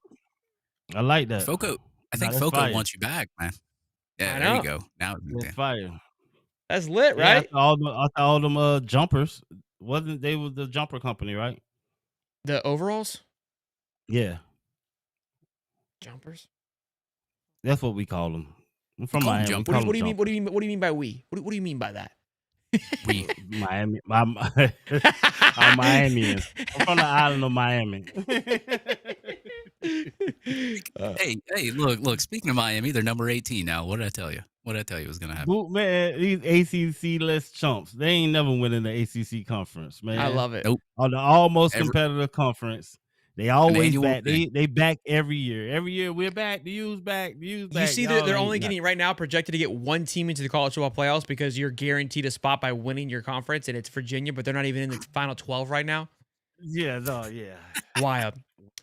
I like that. Foco, I think Foco wants you back, man. Yeah, there you go. Now it's fire. That's lit, right? All them jumpers. They was the jumper company, right? The overalls? Yeah. Jumpers? That's what we call them. I'm from Miami. What do you mean? What do you mean by we? What do you mean by that? We Miami. I'm Miamian. I'm from the island of Miami. Hey, look. Speaking of Miami, they're number 18 now. What did I tell you? What did I tell you was gonna happen? Man, these ACC-less chumps. They ain't never winning the ACC conference, man. I love it. Nope. On the almost competitive conference. They always back. They back every year. Every year we're back. The U's back. You see that they're only getting right now projected to get one team into the college football playoffs because you're guaranteed a spot by winning your conference, and it's Virginia, but they're not even in the final 12 right now. Yeah. Wild.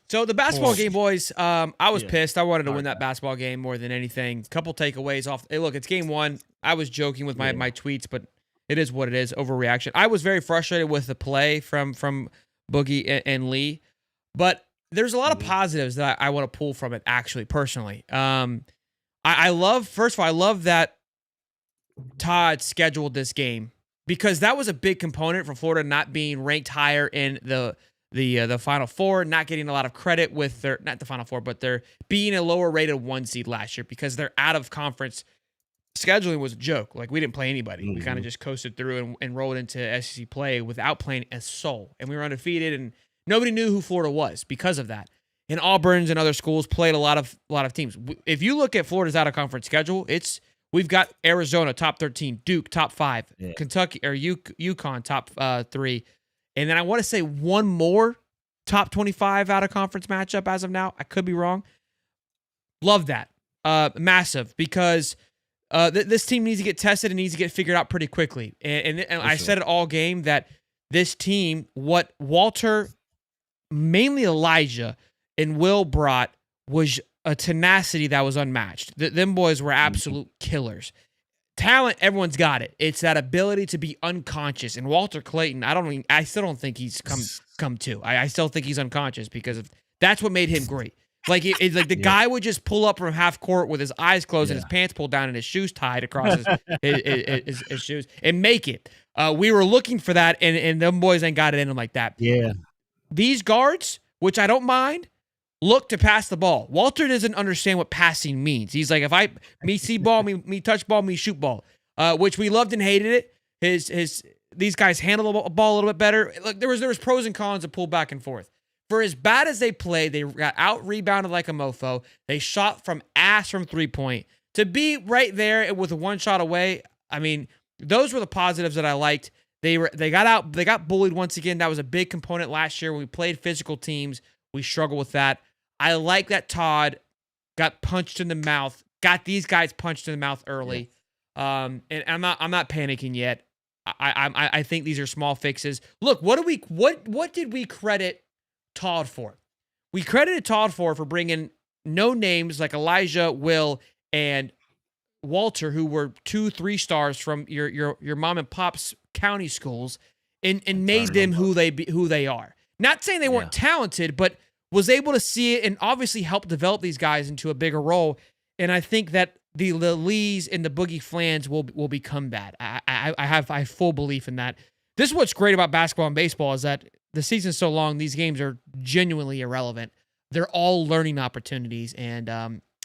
So the basketball game, boys. I was pissed. I wanted to win that basketball game more than anything. Couple takeaways off. Hey, look, it's game 1. I was joking with my tweets, but it is what it is. Overreaction. I was very frustrated with the play from Boogie and Lee. But there's a lot of positives that I want to pull from it, actually, personally. I love that Todd scheduled this game because that was a big component for Florida not being ranked higher in the Final Four, not getting a lot of credit with not the Final Four, but they're being a lower rated 1 seed last year because their out of conference scheduling was a joke. Like, we didn't play anybody. We kind of just coasted through and rolled into SEC play without playing a soul. And we were undefeated, and nobody knew who Florida was because of that. And Auburn's and other schools played a lot of teams. If you look at Florida's out of conference schedule, we've got Arizona top 13, Duke top 5, Kentucky or UConn top 3, and then I want to say one more top 25 out of conference matchup as of now. I could be wrong. Love that, massive because this team needs to get tested and needs to get figured out pretty quickly. And I said it all game that this team, what Walter, mainly Elijah, and Will brought was a tenacity that was unmatched. Them boys were absolute killers. talent, everyone's got it. It's that ability to be unconscious. And Walter Clayton, I still don't think he's come to. I still think he's unconscious because of that's what made him great. Like it's like the guy would just pull up from half court with his eyes closed and his pants pulled down and his shoes tied across his shoes and make it. We were looking for that, and them boys ain't got it in them like that. Yeah. These guards, which I don't mind, look to pass the ball. Walter doesn't understand what passing means. He's like, if me see ball, me touch ball, me shoot ball, which we loved and hated it. These guys handle the ball a little bit better. Look, there was pros and cons to pull back and forth. For as bad as they played, they got out-rebounded like a mofo. They shot from 3-point. To be right there with a one shot away, I mean, those were the positives that I liked. They got bullied once again. That was a big component last year when we played physical teams. We struggled with that. I like that Todd got punched in the mouth, got these guys punched in the mouth early. And I'm not panicking yet. I think these are small fixes. Look, what did we credit Todd for? We credited Todd for bringing no names like Elijah, Will, and Walter, who were 2-3 stars from your mom and pop's county schools, and made them who they are. Not saying they weren't talented, but was able to see it and obviously help develop these guys into a bigger role. And I think that the Lees and the Boogie Flans will become that. I have full belief in that. This is what's great about basketball and baseball is that the season's so long, these games are genuinely irrelevant. They're all learning opportunities, and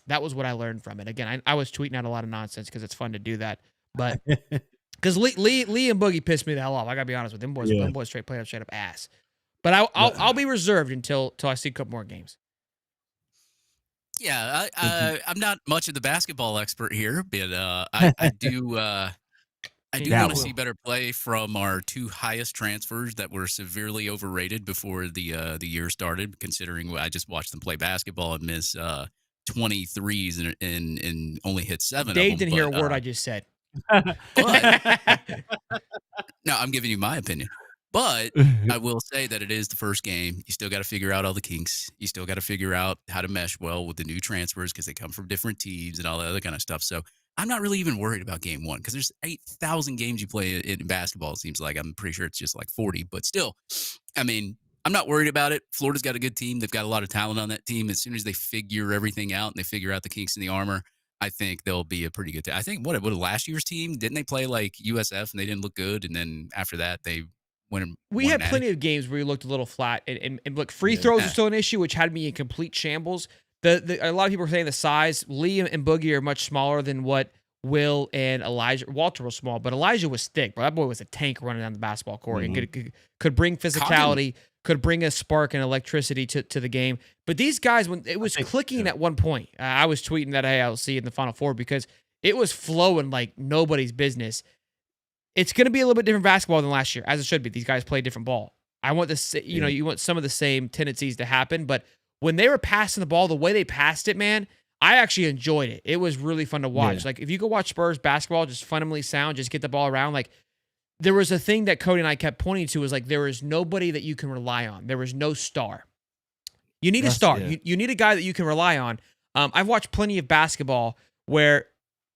that was what I learned from it. Again, I was tweeting out a lot of nonsense because it's fun to do that, but because Lee and Boogie pissed me the hell off. I gotta be honest with them boys. Them boys straight up ass. But I'll be reserved until I see a couple more games. Yeah, I'm not much of the basketball expert here, but I do want to see better play from our two highest transfers that were severely overrated before the year started. Considering I just watched them play basketball and miss 23s and only hit 7. Dave of them, didn't hear a word I just said. But, no, I'm giving you my opinion. But I will say that it is the first game. You still got to figure out all the kinks. You still got to figure out how to mesh well with the new transfers because they come from different teams and all that other kind of stuff. So I'm not really even worried about game one because there's 8,000 games you play in basketball. It seems like I'm pretty sure it's just like 40. But still, I mean, I'm not worried about it. Florida's got a good team. They've got a lot of talent on that team. As soon as they figure everything out and they figure out the kinks in the armor, I think they'll be a pretty good team. I think what last year's team, didn't they play like USF and they didn't look good? And then after that, they we had plenty of games where we looked a little flat, and look, free throws are still an issue, which had me in complete shambles. A lot of people are saying the size. Lee and Boogie are much smaller than what Will and Elijah. Walter was small, but Elijah was thick. Bro, that boy was a tank running down the basketball court and could bring physicality, could bring a spark and electricity to the game. But these guys, when it was clicking at one point, I was tweeting that, hey, I'll see you in the Final Four because it was flowing like nobody's business. It's going to be a little bit different basketball than last year, as it should be. These guys play different ball. I want this, you want some of the same tendencies to happen, but when they were passing the ball, the way they passed it, man, I actually enjoyed it. It was really fun to watch. Yeah. Like, if you go watch Spurs basketball, just fundamentally sound, just get the ball around. Like, there was a thing that Cody and I kept pointing to was like, there is nobody that you can rely on. There was no star. You need a star. Yeah. You need a guy that you can rely on. I've watched plenty of basketball where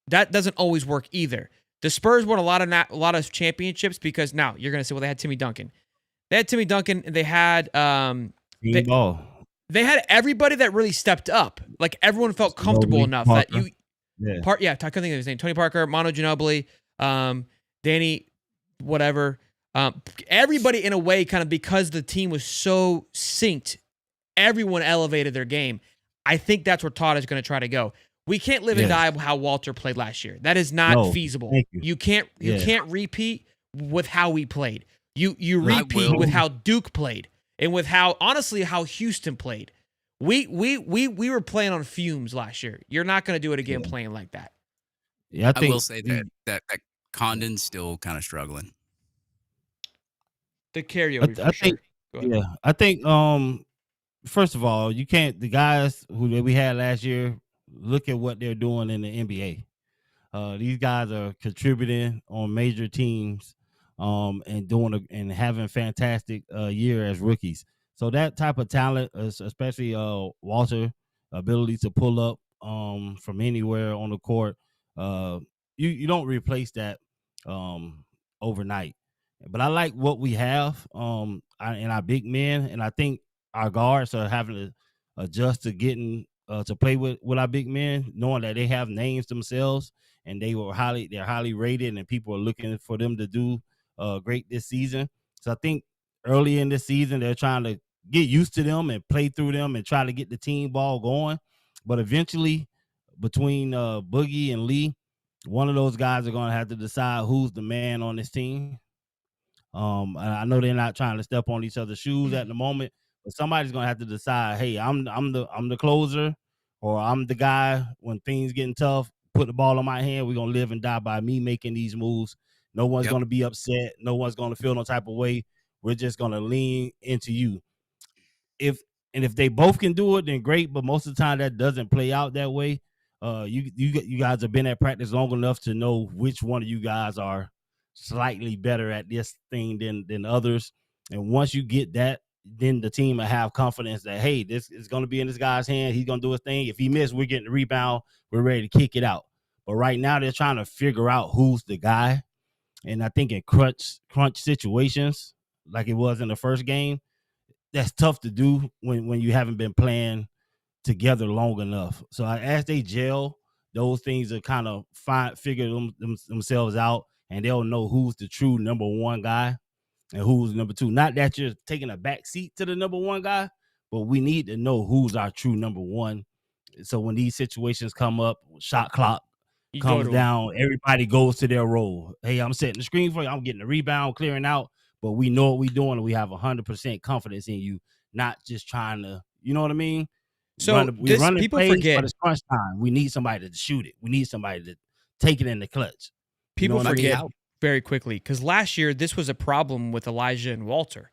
that doesn't always work either. The Spurs won a lot of championships because now you're going to say, well, they had Timmy Duncan. They had Timmy Duncan, and they had they had everybody that really stepped up. Like, everyone felt comfortable enough that you I couldn't think of his name. Tony Parker, Manu Ginobili, Danny, whatever. Everybody in a way, kind of because the team was so synced, everyone elevated their game. I think that's where Todd is going to try to go. We can't live and die how Walter played last year. That is not feasible. You can't repeat with how we played. You repeat with how Duke played and with how Houston played. We were playing on fumes last year. You're not going to do it again playing like that. Yeah, I will say that Condon's still kind of struggling. The carryover. I think first of all, you can't, the guys who we had last year, look at what they're doing in the NBA. These guys are contributing on major teams and having fantastic year as rookies. So that type of talent, especially Walter, ability to pull up from anywhere on the court, you don't replace that overnight. But I like what we have in our big men, and I think our guards are having to adjust to getting to play with our big men, knowing that they have names themselves and they're highly rated, and people are looking for them to do great this season. So I think early in this season they're trying to get used to them and play through them and try to get the team ball going. But eventually, between Boogie and Lee, one of those guys are going to have to decide who's the man on this team. And I know they're not trying to step on each other's shoes at the moment, but somebody's going to have to decide. Hey, I'm the closer, or I'm the guy when things getting tough. Put the ball in my hand. We're gonna live and die by me making these moves. No one's Yep. gonna be upset. No one's gonna feel no type of way. We're just gonna lean into you. If they both can do it, then great. But most of the time, that doesn't play out that way. You guys have been at practice long enough to know which one of you guys are slightly better at this thing than others. And once you get that, then the team will have confidence that, hey, this is going to be in this guy's hand. He's going to do his thing. If he missed, we're getting the rebound. We're ready to kick it out. But right now, they're trying to figure out who's the guy. And I think in crunch situations, like it was in the first game, that's tough to do when you haven't been playing together long enough. So as they gel, those things are kind of figure themselves out, and they'll know who's the true number one guy and who's number two. Not that you're taking a back seat to the number one guy, but we need to know who's our true number one. So when these situations come up, shot clock You go comes to him. down, everybody goes to their role. Hey, I'm setting the screen for you. I'm getting the rebound, clearing out, but we know what we're doing, and we have 100% confidence in you, not just trying to, you know what I mean? So We run the people plays, forget. but it's crunch time. We need somebody to shoot it. We need somebody to take it in the clutch. People what I mean? forget very quickly, because last year this was a problem with Elijah and Walter.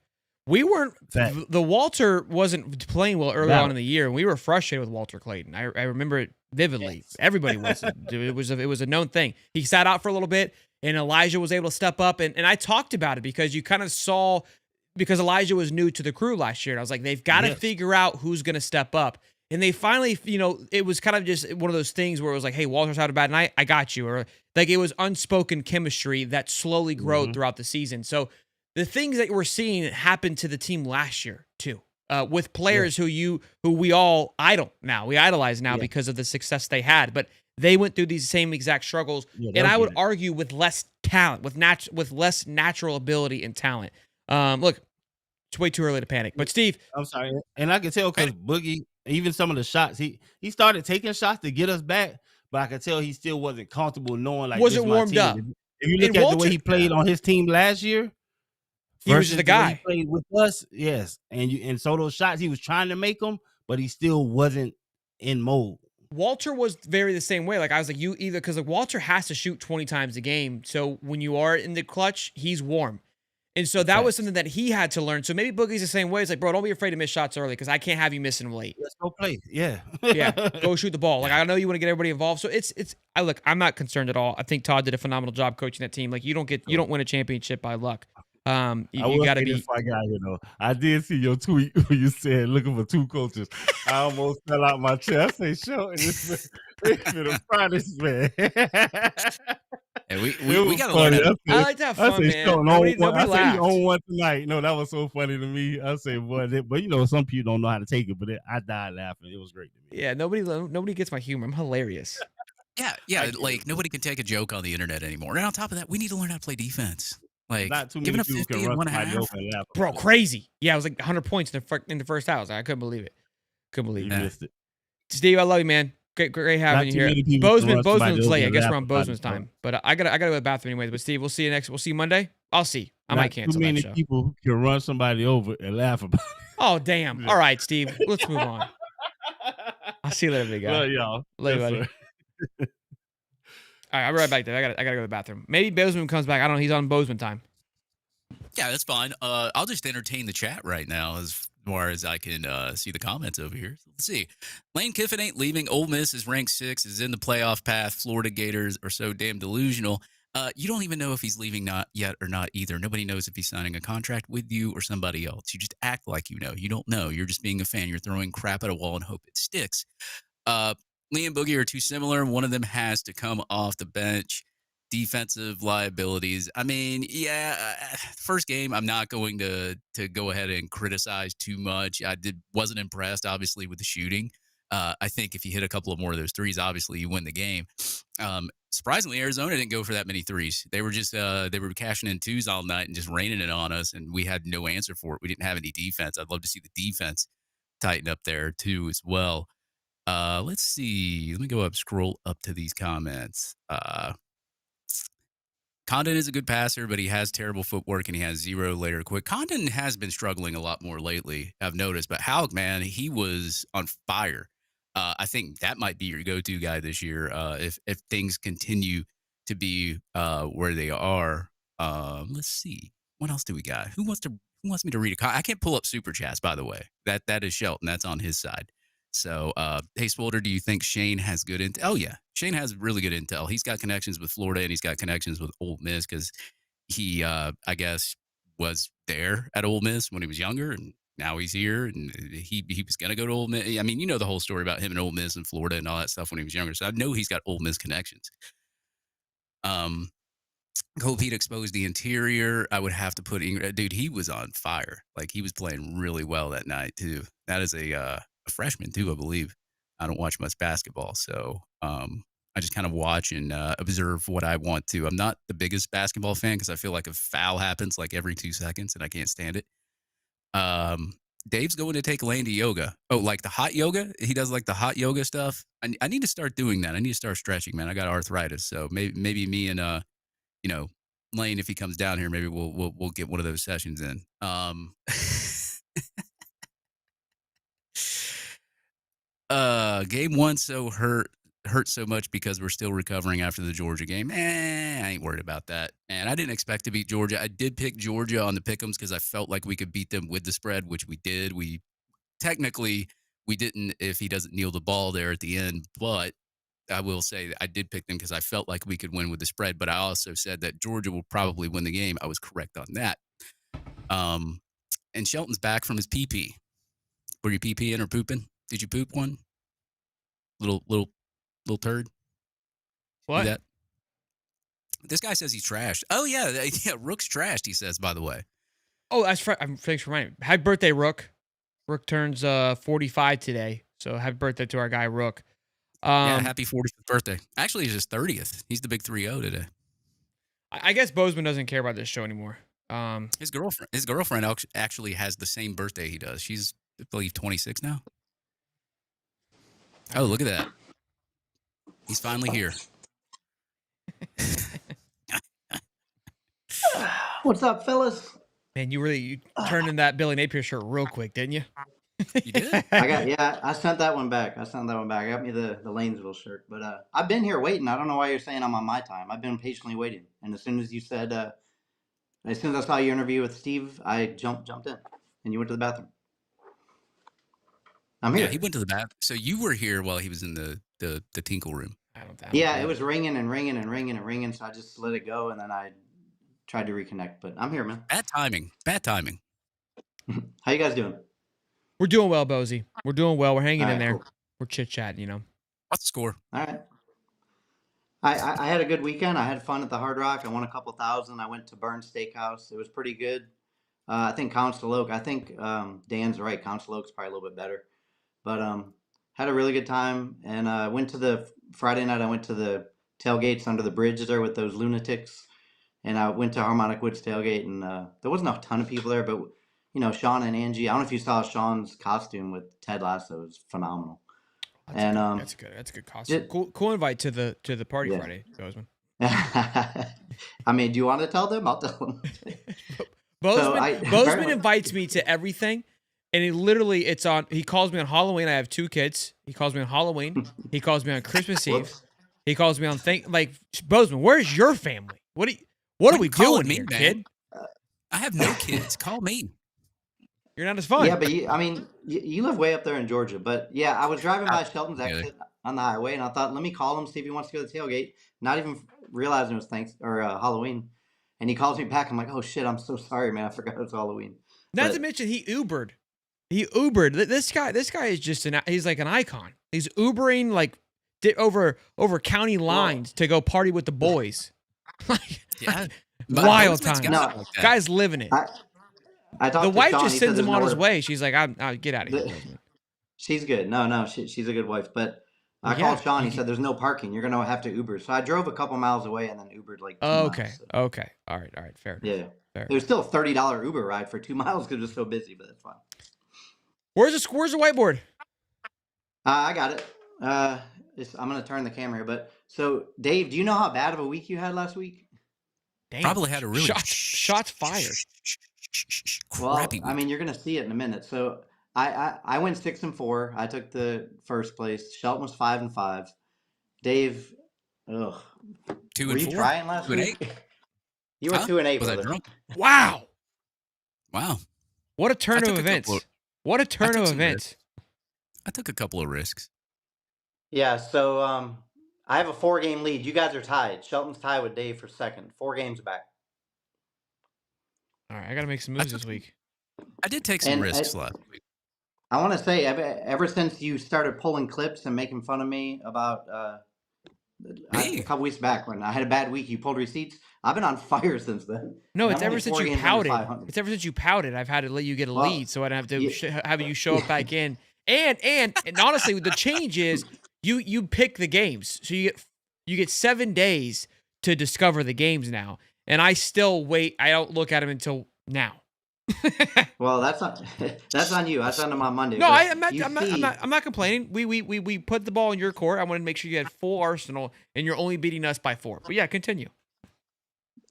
We weren't Fact. the Walter wasn't playing well early Valid. on in the year, and we were frustrated with Walter Clayton. I remember it vividly. Yes. Everybody was. It was a known thing. He sat out for a little bit, and Elijah was able to step up, and I talked about it because you kind of saw, because Elijah was new to the crew last year, and I was like, they've got to Yes. figure out who's going to step up. And they finally, it was kind of just one of those things where it was like, hey, Walter's had a bad night, I got you. Or like it was unspoken chemistry that slowly grew throughout the season. So the things that we're seeing happen to the team last year too, with players who we all idolize now because of the success they had. But they went through these same exact struggles, and I would argue with less talent, with less natural ability and talent. Look, it's way too early to panic. But Steve, I'm sorry, and I can tell because Boogie, even some of the shots, he started taking shots to get us back, but I could tell he still wasn't comfortable knowing like Wasn't this my warmed team. up. If you look And at the Walter- way he played on his team last year, He was versus the way guy. he played with us, yes, and so those shots he was trying to make them, but he still wasn't in mode. Walter was very the same way. Like I was like, you either, because like Walter has to shoot 20 times a game. So when you are in the clutch, he's warm. And so that was something that he had to learn. So maybe Boogie's the same way. It's like, bro, don't be afraid to miss shots early because I can't have you missing late. Let's go play. Yeah. Yeah, go shoot the ball. Like I know you want to get everybody involved. So I'm not concerned at all. I think Todd did a phenomenal job coaching that team. Like you don't win a championship by luck. You got to be. Before I got here, though, I did see your tweet where you said looking for two coaches. I almost fell out my chair. I say, show, and it's been a promise, man. And we got to learn it. I like to have fun, man. Nobody Nobody laughed. on one tonight. No, that was so funny to me. I say, boy, but some people don't know how to take it. But I died laughing. It was great to me. Yeah, nobody gets my humor. I'm hilarious. Yeah. Like nobody can take a joke on the internet anymore. And on top of that, we need to learn how to play defense. Like Not too giving many up people 50 can and run one somebody half. over and laugh. Bro, about it. crazy. Yeah, it was like 100 points in the first house. I couldn't believe it. You missed it. Steve, I love you, man. Great having you Not too here. many people can run somebody Bozeman's over late. I and guess laugh we're on about it, Bozeman's bro. time. But I gotta go to the bathroom anyways. But Steve, we'll see you Monday. I'll see. I might cancel Too that many show. people can run somebody over and laugh about it. Oh damn. All right, Steve. Let's move on. I'll see you later, big guy. Well, y'all. Later, Yes, buddy. sir. All right, I'll be right back there. I gotta go to the bathroom. Maybe Bozeman comes back. I don't know. He's on Bozeman time. Yeah, that's fine. I'll just entertain the chat right now as far as I can see the comments over here. Let's see. Lane Kiffin ain't leaving. Ole Miss is ranked 6, is in the playoff path. Florida Gators are so damn delusional. You don't even know if he's leaving not yet or not either. Nobody knows if he's signing a contract with you or somebody else. You just act like you know. You don't know. You're just being a fan. You're throwing crap at a wall and hope it sticks. Lee and Boogie are too similar. One of them has to come off the bench. defensive liabilities. I mean, yeah, first game, I'm not going to go ahead and criticize too much. Wasn't impressed, obviously, with the shooting. I think if you hit a couple of more of those threes, obviously you win the game. Surprisingly, Arizona didn't go for that many threes. They were just they were cashing in twos all night and just raining it on us, and we had no answer for it. We didn't have any defense. I'd love to see the defense tighten up there too as well. Let's see. Let me go up, scroll up to these comments. Condon is a good passer, but he has terrible footwork and he has zero later quick. Condon has been struggling a lot more lately, I've noticed. But Halleck, man, he was on fire. I think that might be your go-to guy this year if things continue to be where they are. Let's see. What else do we got? Who wants me to read a I can't pull up super chats, by the way. That is Shelton. That's on his side. So, hey, Swolder, do you think Shane has good intel? Oh, yeah. Shane has really good intel. He's got connections with Florida and he's got connections with Ole Miss because he, I guess, was there at Ole Miss when he was younger and now he's here and he was going to go to Ole Miss. I mean, you know the whole story about him and Ole Miss and Florida and all that stuff when he was younger. So I know he's got Ole Miss connections. Hope he'd exposed the interior. I would have to put Ingram. Dude, he was on fire. Like, he was playing really well that night, too. That is a freshman, too, I believe. I don't watch much basketball, so I just kind of watch and observe what I want to. I'm not the biggest basketball fan because I feel like a foul happens like every 2 seconds, and I can't stand it. Dave's going to take Lane to yoga. Oh, like the hot yoga? He does, like, the hot yoga stuff? I need to start doing that. I need to start stretching, man. I got arthritis, so maybe me and Lane, if he comes down here, maybe we'll get one of those sessions in. Game one hurt so much because we're still recovering after the Georgia game. I ain't worried about that. And I didn't expect to beat Georgia. I did pick Georgia on the pick'ems because I felt like we could beat them with the spread, which we did. We didn't if he doesn't kneel the ball there at the end, but I will say that I did pick them because I felt like we could win with the spread, but I also said that Georgia will probably win the game. I was correct on that. And Shelton's back from his pee-pee. Were you pee-peeing or pooping? Did you poop one? Little turd? What? That? This guy says he's trashed. Oh, yeah. Rook's trashed, he says, by the way. Oh, thanks for reminding me. Happy birthday, Rook. Rook turns 45 today, so happy birthday to our guy, Rook. Yeah, happy 40th birthday. Actually, it's his 30th. He's the big 3-0 today. I guess Bozeman doesn't care about this show anymore. His girlfriend actually has the same birthday he does. She's, I believe, 26 now. Oh, look at that. He's finally here. What's up, fellas? Man, you turned in that Billy Napier shirt real quick, didn't you? You did? I sent that one back. I got me the Lanesville shirt. But I've been here waiting. I don't know why you're saying I'm on my time. I've been patiently waiting. And as soon as you said, as soon as I saw your interview with Steve, I jumped in. And you went to the bathroom. I'm here. Yeah, he went to the bathroom. So you were here while he was in the tinkle room. Yeah, it was ringing and ringing and ringing and ringing. So I just let it go. And then I tried to reconnect. But I'm here, man. Bad timing. How you guys doing? We're doing well, Bozy. We're doing well. We're hanging in there. Cool. We're chit-chatting, What's the score? All right. I had a good weekend. I had fun at the Hard Rock. I won a couple thousand. I went to Burns Steakhouse. It was pretty good. I think Council Oak. I think Dan's right. Council Oak's probably a little bit better. But had a really good time. And went to the Friday night. I went to the tailgates under the bridge there with those lunatics. And I went to Harmonic Woods tailgate. And there wasn't a ton of people there, but Sean and Angie. I don't know if you saw Sean's costume with Ted Lasso. It was phenomenal. That's a good costume. Cool invite to the party Friday, Bozeman. I mean, do you want to tell them? I'll tell them. Bozeman invites me to everything, and he calls me on Halloween. I have 2 kids. He calls me on Halloween. He calls me on Christmas Eve. He calls me on Bozeman, where's your family? What are we doing here, kid? I have no kids. Call me. You're not as fun. Yeah, but you live way up there in Georgia. But yeah, I was driving by Shelton's exit on the highway, and I thought, let me call him, see if he wants to go to the tailgate. Not even realizing it was Halloween. And he calls me back. I'm like, oh shit, I'm so sorry, man. I forgot it was Halloween. Not to mention he Ubered. This guy is just he's like an icon. He's Ubering like over county lines to go party with the boys. Yeah. Wild Bozeman's got times. it No, like that. Guy's living it. I The talked to wife Sean. just He said sends there's him on his nowhere. way. She's like, "I'm get out of here, Bozeman." She's good. No, she's a good wife. But Well, I called yeah. Sean. He said there's no parking. You're gonna have to Uber. So I drove a couple miles away and then Ubered like 2 miles. Okay. So, Okay. All right. Fair enough. yeah, Fair it was still a $30 Uber ride for 2 miles because it was so busy. But that's fine. Where's the whiteboard? I got it. I'm gonna turn the camera here. But so, Dave, do you know how bad of a week you had last week? Damn. Probably had a really shots fired. Well, crappy week. I mean, you're gonna see it in a minute. So I went 6-4. I took the first place. Shelton was 5-5. Dave, ugh, 2 were and you 4. trying last 2 and week? 8. You were 2-8. Was I brother. drunk? Wow. Wow. What a turn I of took a events. couple of- What a turn took of some events. I took a couple of risks. Yeah. So I have a 4-game lead. You guys are tied. Shelton's tied with Dave for second. 4 games back. All right, I got to make some moves this week. I did take some And risks last week. I want to say, ever since you started pulling clips and making fun of me about Me? a couple weeks back when I had a bad week, you pulled receipts. I've been on fire since then. No, And it's I'm ever only since 4 you games under pouted. 500. It's ever since you pouted. I've had to let you get a Well, lead, so I don't have to yeah. have you show up back in. And honestly, the change is you pick the games, so you get 7 days to discover the games now. And I still wait. I don't look at them until now. Well, that's on you. I sent them on Monday. No, but I'm not complaining. We put the ball in your court. I wanted to make sure you had full arsenal, and you're only beating us by 4. But yeah, continue.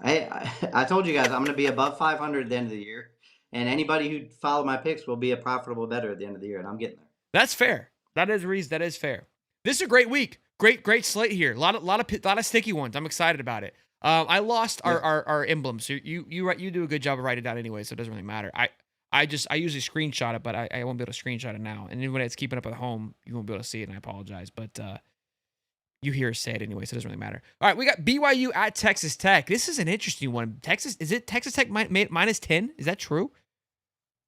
I told you guys I'm going to be above 500 at the end of the year, and anybody who followed my picks will be a profitable bettor at the end of the year, and I'm getting there. That's fair. That is fair. This is a great week. Great slate here. A lot of sticky ones. I'm excited about it. I lost our emblems. So you do a good job of writing it down anyway, so it doesn't really matter. I usually screenshot it, but I won't be able to screenshot it now. And anybody that's keeping up at home, you won't be able to see it, and I apologize. But you hear us say it anyway, so it doesn't really matter. All right, we got BYU at Texas Tech. This is an interesting one. Texas Tech minus 10? Is that true?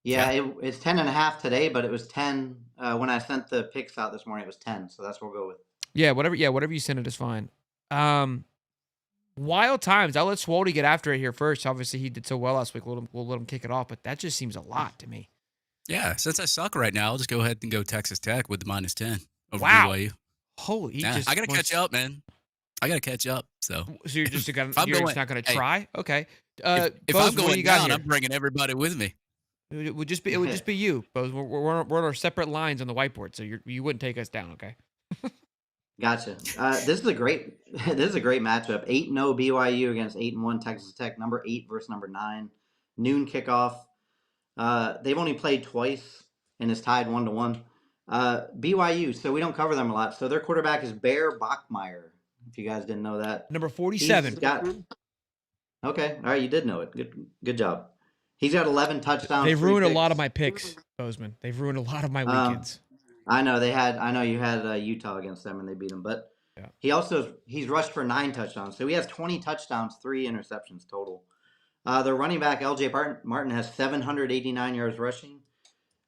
Yeah, it's 10.5 today, but it was 10 when I sent the picks out this morning. It was 10, so that's what we'll go with. Yeah, whatever you send it is fine. Wild times. I'll let Swoldy get after it here first. Obviously, he did so well last week. We'll let him kick it off, but that just seems a lot to me. Yeah, since I suck right now, I'll just go ahead and go Texas Tech with the minus 10 over Wow. BYU. Holy, Yeah, I got to catch up, man. I got to catch up. So you're just If not I'm going going- to try? Okay. if Bose, I'm what do going you got down, here? I'm bringing everybody with me. It would just be you, Bose. We're on our separate lines on the whiteboard, so you wouldn't take us down, okay? Gotcha. This is a great matchup. 8-0 BYU against 8-1 Texas Tech. Number 8 versus number 9. Noon kickoff. They've only played twice and is tied 1-1. BYU, so we don't cover them a lot. So their quarterback is Bear Bachmeier. If you guys didn't know that, Number 47. Okay, all right, you did know it. Good job. He's got 11 touchdowns. They've 3 ruined a picks. lot of my picks, Bozeman. They've ruined a lot of my weekends. I know you had Utah against them and they beat them, but Yeah. he's rushed for 9 touchdowns. So he has 20 touchdowns, 3 interceptions total. Their running back LJ Martin has 789 yards rushing,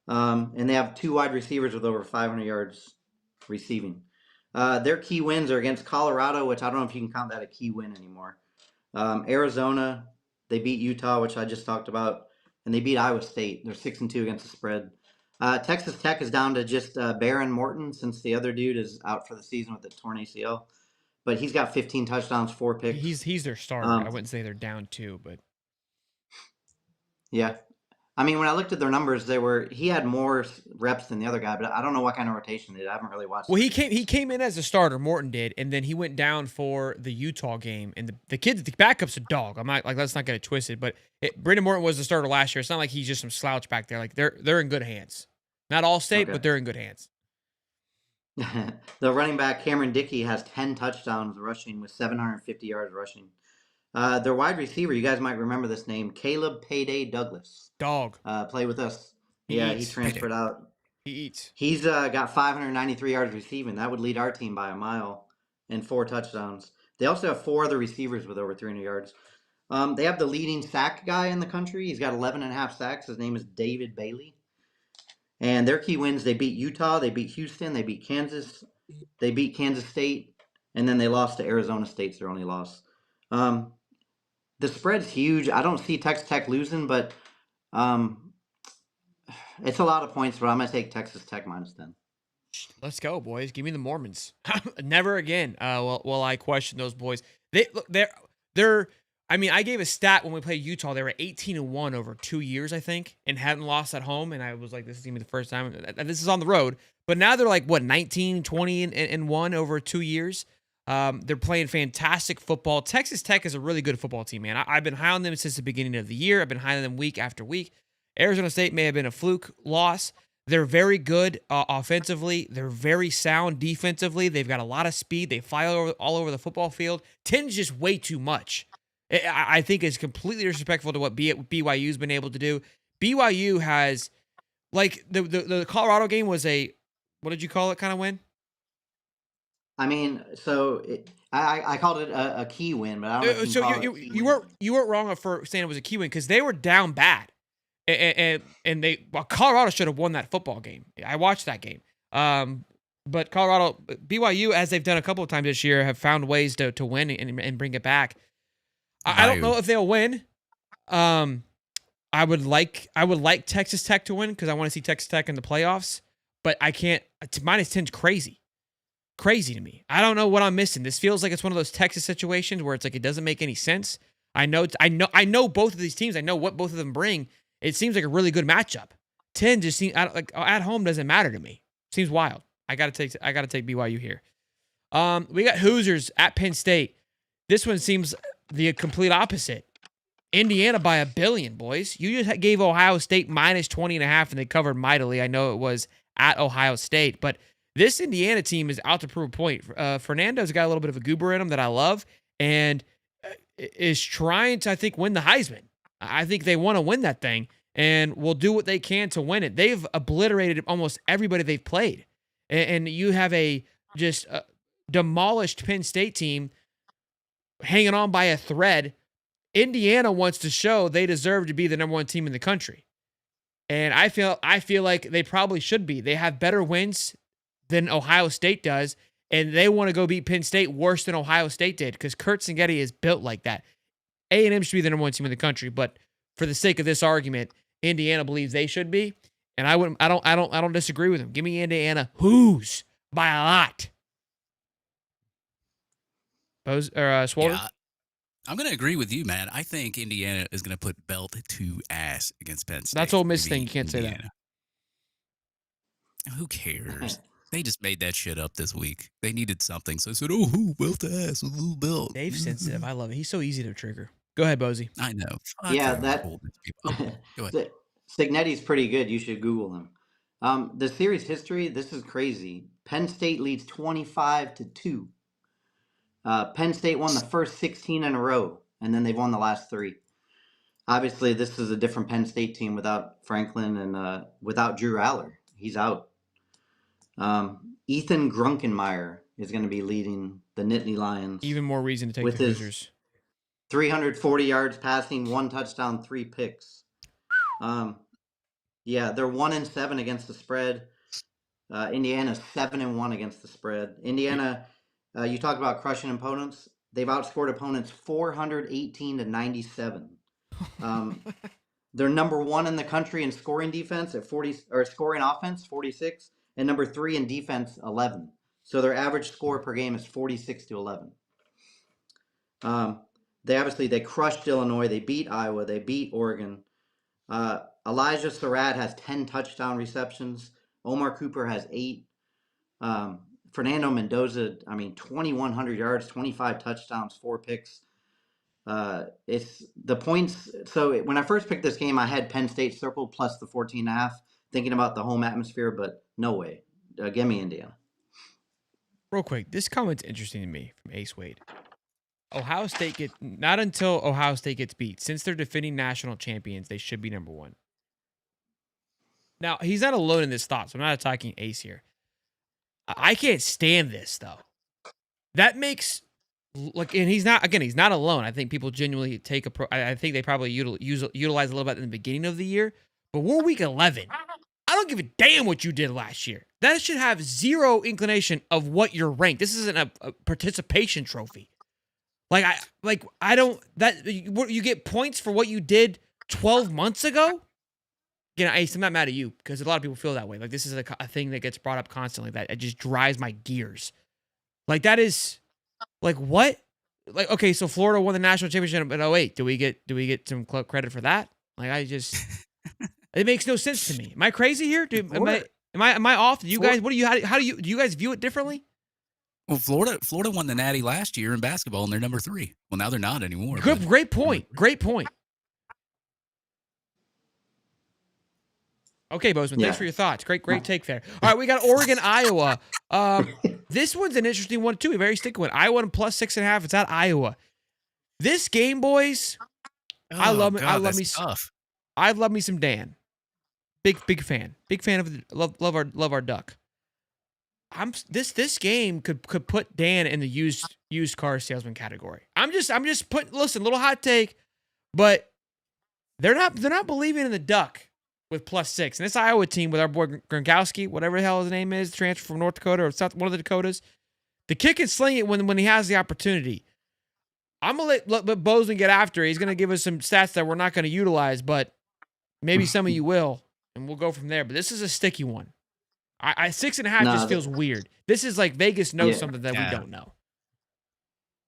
and they have 2 wide receivers with over 500 yards receiving. Their key wins are against Colorado, which I don't know if you can count that a key win anymore. Arizona, they beat Utah, which I just talked about, and they beat Iowa State. They're 6-2 against the spread. Texas Tech is down to just Baron Morton since the other dude is out for the season with a torn ACL. But he's got 15 touchdowns, 4 picks. He's their starter. I wouldn't say they're down 2, but yeah. I mean, when I looked at their numbers, he had more reps than the other guy, but I don't know what kind of rotation they did. I haven't really watched. Well, he came in as a starter, Morton did, and then he went down for the Utah game. And the backup's a dog. I'm not like, let's not get it twisted, but Brendan Morton was the starter last year. It's not like he's just some slouch back there. Like they're in good hands. Not all state, Okay. but they're in good hands. The running back Cameron Dickey has 10 touchdowns rushing with 750 yards rushing. Their wide receiver, you guys might remember this name, Caleb Payday Douglas. Dog. Play with us. He He eats. transferred out. He eats. He's got 593 yards receiving. That would lead our team by a mile and 4 touchdowns. They also have 4 other receivers with over 300 yards. They have the leading sack guy in the country. He's got 11.5 sacks. His name is David Bailey. And their key wins, they beat Utah, they beat Houston, they beat Kansas, they beat Kansas State, and then they lost to Arizona State's their only loss. The spread's huge. I don't see Texas Tech losing, but um, it's a lot of points. But I'm gonna take Texas Tech -10. Let's go, boys. Give me the Mormons. Never again. Will I question those boys? They're. I mean, I gave a stat when we played Utah. They were 18-1 over 2 years, I think, and hadn't lost at home. And I was like, this is gonna be the first time. And this is on the road, but now they're like what 19, 20, and 1 over 2 years. They're playing fantastic football. Texas Tech is a really good football team, man. I've been high on them since the beginning of the year. I've been high on them week after week. Arizona State may have been a fluke loss. They're very good offensively. They're very sound defensively. They've got a lot of speed. They fly all over the football field. 10's just way too much. I think it's completely disrespectful to what BYU's been able to do. BYU has, like, the Colorado game was a, what did you call it, kind of win? I mean, I called it a key win, but I don't know if you can So call it a you key you win. weren't wrong for saying it was a key win because they were down bad, and Colorado should have won that football game. I watched that game. But BYU, as they've done a couple of times this year, have found ways to win and bring it back. I don't know if they'll win. I would like Texas Tech to win because I want to see Texas Tech in the playoffs, but I can't. -10's crazy to me. I don't know what I'm missing. This feels like it's one of those Texas situations where it's like it doesn't make any sense. I know both of these teams. I know what both of them bring. It seems like a really good matchup. 10 just seems like at home doesn't matter to me. Seems wild. I gotta take BYU here. We got Hoosiers at Penn State. This one seems the complete opposite. Indiana by 1 billion, boys. You just gave Ohio State -20.5, and they covered mightily. I know it was at Ohio State, but this Indiana team is out to prove a point. Fernando's got a little bit of a goober in him that I love, and is trying to, I think, win the Heisman. I think they want to win that thing, and will do what they can to win it. They've obliterated almost everybody they've played, and you have a just demolished Penn State team hanging on by a thread. Indiana wants to show they deserve to be the number 1 team in the country, and I feel like they probably should be. They have better wins than Ohio State does, and they want to go beat Penn State worse than Ohio State did because Kurt Singletti is built like that. A&M should be the number 1 team in the country, but for the sake of this argument, Indiana believes they should be, and I don't disagree with them. Give me Indiana Hoos by a lot. Swolder? Yeah, I'm going to agree with you, man. I think Indiana is going to put belt to ass against Penn State. That's Ole Miss Give thing. me You can't say that. Indiana. Who cares? They just made that shit up this week. They needed something, so I said, "Oh, who belt to ass with a little belt." Dave's sensitive. I love it. He's so easy to trigger. Go ahead, Bozy. I know. Fuck Yeah, those that Ole Miss people. Go ahead. Signetti's pretty good. You should Google him. The series history, this is crazy. Penn State leads 25-2. Penn State won the first 16 in a row, and then they've won the last 3. Obviously, this is a different Penn State team without Franklin and without Drew Aller. He's out. Ethan Grunkenmeyer is going to be leading the Nittany Lions. Even more reason to take with the his Hoosiers. 340 yards passing, 1 touchdown, 3 picks. Yeah, they're 1-7 against the spread. Indiana's 7-1 against the spread. Indiana, you talk about crushing opponents. They've outscored opponents 418-97. They're number 1 in the country in scoring defense at 40, or scoring offense 46, and number 3 in defense 11. So their average score per game is 46-11. They crushed Illinois. They beat Iowa. They beat Oregon. Elijah Surratt has 10 touchdown receptions. Omar Cooper has 8. Fernando Mendoza, 2,100 yards, 25 touchdowns, 4 picks. It's the points. So when I first picked this game, I had Penn State circled plus the 14.5, thinking about the home atmosphere, but no way. Give me Indiana. Real quick, this comment's interesting to me from Ace Wade. Ohio State not until Ohio State gets beat. Since they're defending national champions, they should be number 1. Now, he's not alone in this thought, so I'm not attacking Ace here. I can't stand this, though. That makes, and he's not alone. I think people genuinely I think they probably utilize a little bit in the beginning of the year, but we're week 11. I don't give a damn what you did last year. That should have zero inclination of what you're ranked. This isn't a participation trophy. I don't that you get points for what you did 12 months ago. Again, Ace, I'm not mad at you because a lot of people feel that way. Like this is a thing that gets brought up constantly that it just drives my gears. Like that is like what? Like okay, so Florida won the national championship in 08. Do we get some credit for that? Like it makes no sense to me. Am I crazy here? Dude, am I off? Do you guys how do you guys view it differently? Well, Florida won the Natty last year in basketball, and they're number 3. Well, now they're not anymore. Great point. Great point. Okay, Bozeman, thanks for your thoughts. Great take there. All right, we got Oregon, Iowa. This one's an interesting one, too. A very sticky one. Iowa plus 6.5. It's at Iowa. This game, boys, I love me. I love me some Dan. Big fan. Big fan of love our duck. This game could put Dan in the used car salesman category. I'm just putting listen, little hot take, but they're not believing in the duck with +6. And this Iowa team with our boy Gronkowski, whatever the hell his name is, transfer from North Dakota or South, one of the Dakotas, the kick and sling it when he has the opportunity. I'm gonna let Bozeman get after it. He's gonna give us some stats that we're not gonna utilize, but maybe some of you will, and we'll go from there. But this is a sticky one. 6.5 just feels weird. This is like Vegas knows something that we don't know.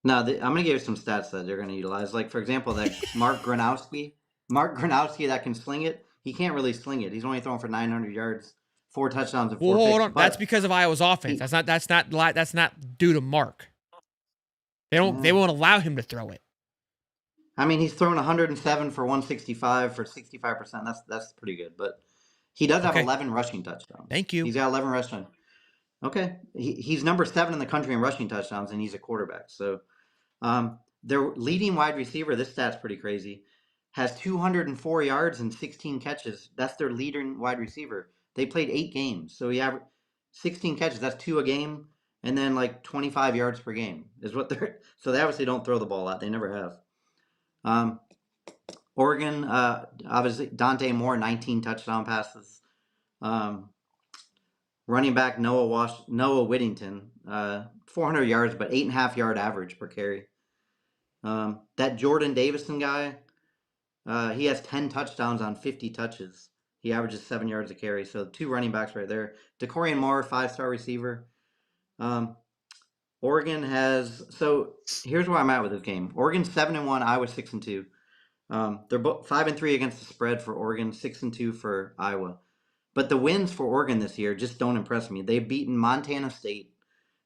No, I'm going to give you some stats that they're going to utilize. Like, for example, that Mark Gronowski that can sling it. He can't really sling it. He's only throwing for 900 yards, 4 touchdowns, and 4 picks. Hold on. That's because of Iowa's offense. That's not due to Mark. They won't allow him to throw it. I mean, he's thrown 107 for 165 for 65%. That's pretty good, but he does have 11 rushing touchdowns. Thank you. He's got 11 rushing. Okay. He's number 7 in the country in rushing touchdowns, and he's a quarterback. So their leading wide receiver, this stat's pretty crazy, has 204 yards and 16 catches. That's their leading wide receiver. They played 8 games. So he averaged 16 catches. That's 2 a game, and then like 25 yards per game is what they're. So they obviously don't throw the ball out. They never have. Oregon, obviously, Dante Moore, 19 touchdown passes. Running back Noah Whittington, 400 yards, but 8.5 yard average per carry. That Jordan Davison guy, he has 10 touchdowns on 50 touches. He averages 7 yards a carry. So 2 running backs right there. DeCorian Moore, 5-star receiver. Oregon has. So here's where I'm at with this game. Oregon's 7-1, Iowa 6-2. They're both 5-3 against the spread for Oregon, 6-2 for Iowa. But the wins for Oregon this year just don't impress me. They've beaten Montana State.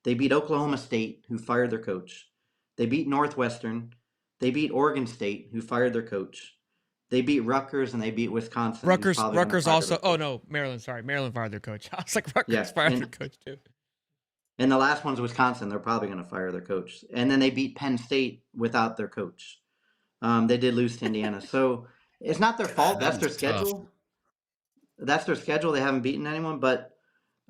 They beat Oklahoma State, who fired their coach. They beat Northwestern. They beat Oregon State, who fired their coach. They beat Rutgers, and they beat Wisconsin. Rutgers also. Oh, no, Maryland. Sorry. Maryland fired their coach. I was like, Rutgers fired their coach, too. And the last one's Wisconsin. They're probably going to fire their coach. And then they beat Penn State without their coach. They did lose to Indiana. So it's not their fault. That's their schedule. That's their schedule. They haven't beaten anyone. But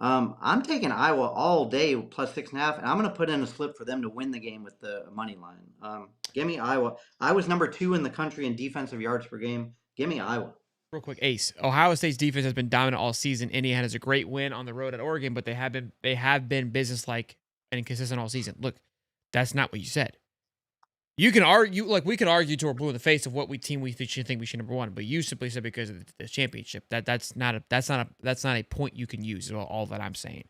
I'm taking Iowa all day plus 6.5. And I'm going to put in a slip for them to win the game with the money line. Give me Iowa. Iowa's number 2 in the country in defensive yards per game. Give me Iowa. Real quick, Ace. Ohio State's defense has been dominant all season. Indiana has a great win on the road at Oregon, but they have been businesslike and inconsistent all season. Look, that's not what you said. You can argue, like we could argue till we're blue in the face of what we think we should number 1, but you simply said because of the championship. That's not a point you can use. Is all that I'm saying.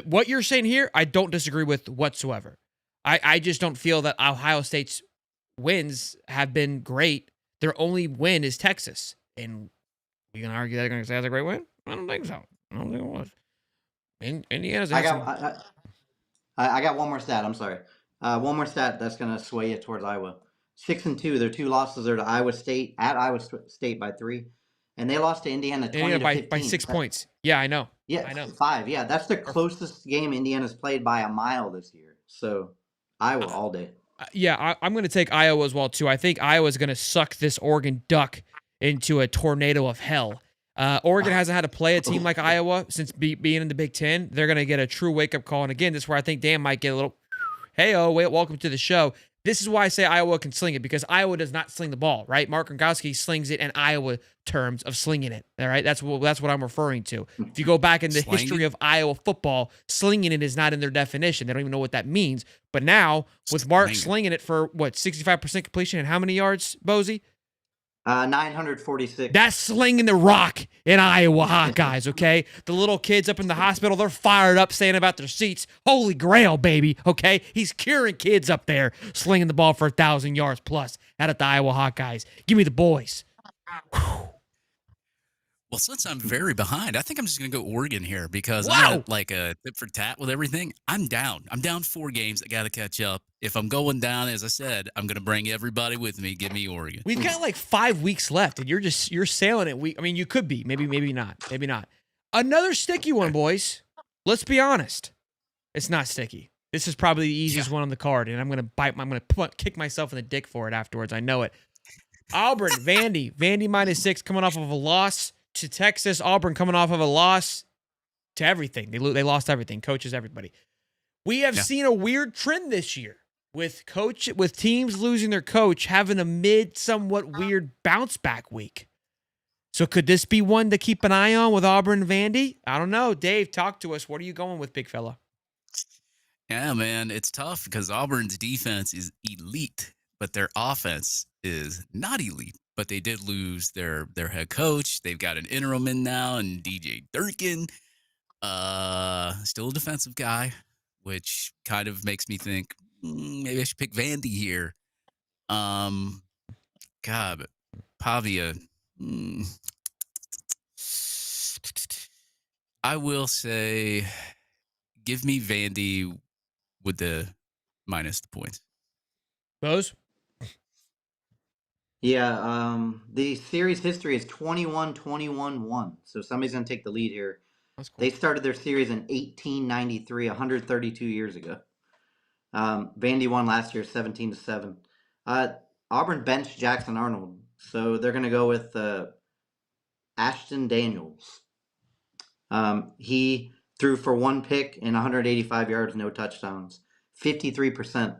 What you're saying here, I don't disagree with whatsoever. I just don't feel that Ohio State's wins have been great. Their only win is Texas, and we can argue that they're going to say that's a great win. I don't think so. I don't think it was. Indiana's. I got one more stat. I'm sorry. One more stat that's going to sway you towards Iowa. 6-2. Their 2 losses are to Iowa State, at Iowa State by 3. And they lost to Indiana 20-15. By 6 points. Yeah, I know. Yeah, I know. 5. Yeah, that's the closest game Indiana's played by a mile this year. So Iowa all day. Yeah, I'm going to take Iowa as well, too. I think Iowa's going to suck this Oregon Duck into a tornado of hell. Oregon hasn't had to play a team like Iowa since being in the Big Ten. They're going to get a true wake-up call. And again, this is where I think Dan might get a little, hey-oh, welcome to the show. This is why I say Iowa can sling it, because Iowa does not sling the ball, right? Mark Gronkowski slings it in Iowa terms of slinging it, all right? That's what I'm referring to. If you go back in the history of Iowa football, slinging it is not in their definition. They don't even know what that means. But now, with Mark slinging it for, 65% completion and how many yards, Bozy? 946. That's slinging the rock in Iowa Hawkeyes, okay? The little kids up in the hospital, they're fired up saying about their seats. Holy grail, baby, okay? He's curing kids up there, slinging the ball for 1,000 yards plus out at the Iowa Hawkeyes. Give me the boys. Whew. Well, since I'm very behind, I think I'm just going to go Oregon here because Wow. I'm at like a tit for tat with everything. I'm down. I'm down 4 games. I got to catch up. If I'm going down, as I said, I'm going to bring everybody with me. Give me Oregon. We've got like 5 weeks left, and you're sailing it. I mean, you could be. Maybe not. Maybe not. Another sticky one, boys. Let's be honest. It's not sticky. This is probably the easiest one on the card, and I'm going to kick myself in the dick for it afterwards. I know it. Auburn, Vandy -6 coming off of a loss to Texas. Auburn coming off of a loss to everything. They lost everything, coaches, everybody. We have seen a weird trend this year with teams losing their coach, having a somewhat weird bounce back week. So could this be one to keep an eye on with Auburn and Vandy? I don't know. Dave, talk to us. What are you going with, big fella? Yeah, man, it's tough because Auburn's defense is elite, but their offense is not elite. But they did lose their head coach. They've got an interim in now, and DJ Durkin, still a defensive guy, which kind of makes me think maybe I should pick Vandy here. God, but Pavia. I will say, give me Vandy with the minus the points. Bose? Yeah, the series history is 21-21-1. So somebody's going to take the lead here. That's cool. They started their series in 1893, 132 years ago. Vandy won last year 17-7. Auburn benched Jackson Arnold, so they're going to go with Ashton Daniels. He threw for 1 pick and 185 yards, no touchdowns. 53%,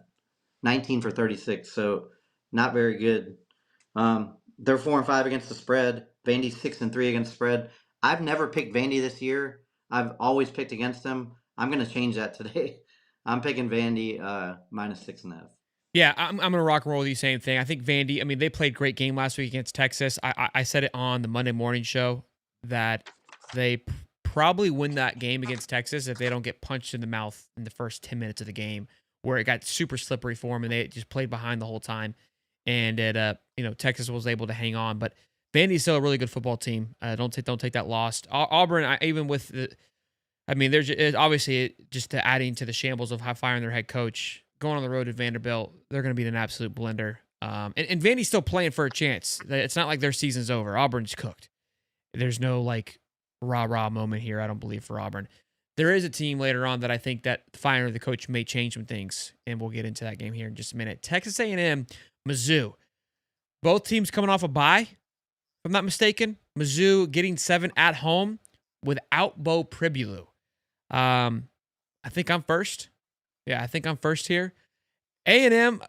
19 for 36, so not very good. They're 4-5 against the spread. Vandy's 6-3 against the spread. I've never picked Vandy this year. I've always picked against them. I'm going to change that today. I'm picking Vandy -6.5. Yeah, I'm going to rock and roll with you. Same thing. I think Vandy, I mean, they played great game last week against Texas. I said it on the Monday morning show that they probably win that game against Texas if they don't get punched in the mouth in the first 10 minutes of the game, where it got super slippery for them and they just played behind the whole time. And Texas was able to hang on. But Vandy's still a really good football team. Don't take that loss. Auburn, there's obviously just adding to the shambles of firing their head coach, going on the road to Vanderbilt. They're going to be an absolute blender. And Vandy's still playing for a chance. It's not like their season's over. Auburn's cooked. There's no like rah-rah moment here, I don't believe, for Auburn. There is a team later on that I think that firing the coach may change some things, and we'll get into that game here in just a minute. Texas A&M, Mizzou. Both teams coming off a bye, if I'm not mistaken. Mizzou getting 7 at home without Bo Pribulu. I think I'm first. Yeah, I think I'm first here. A&M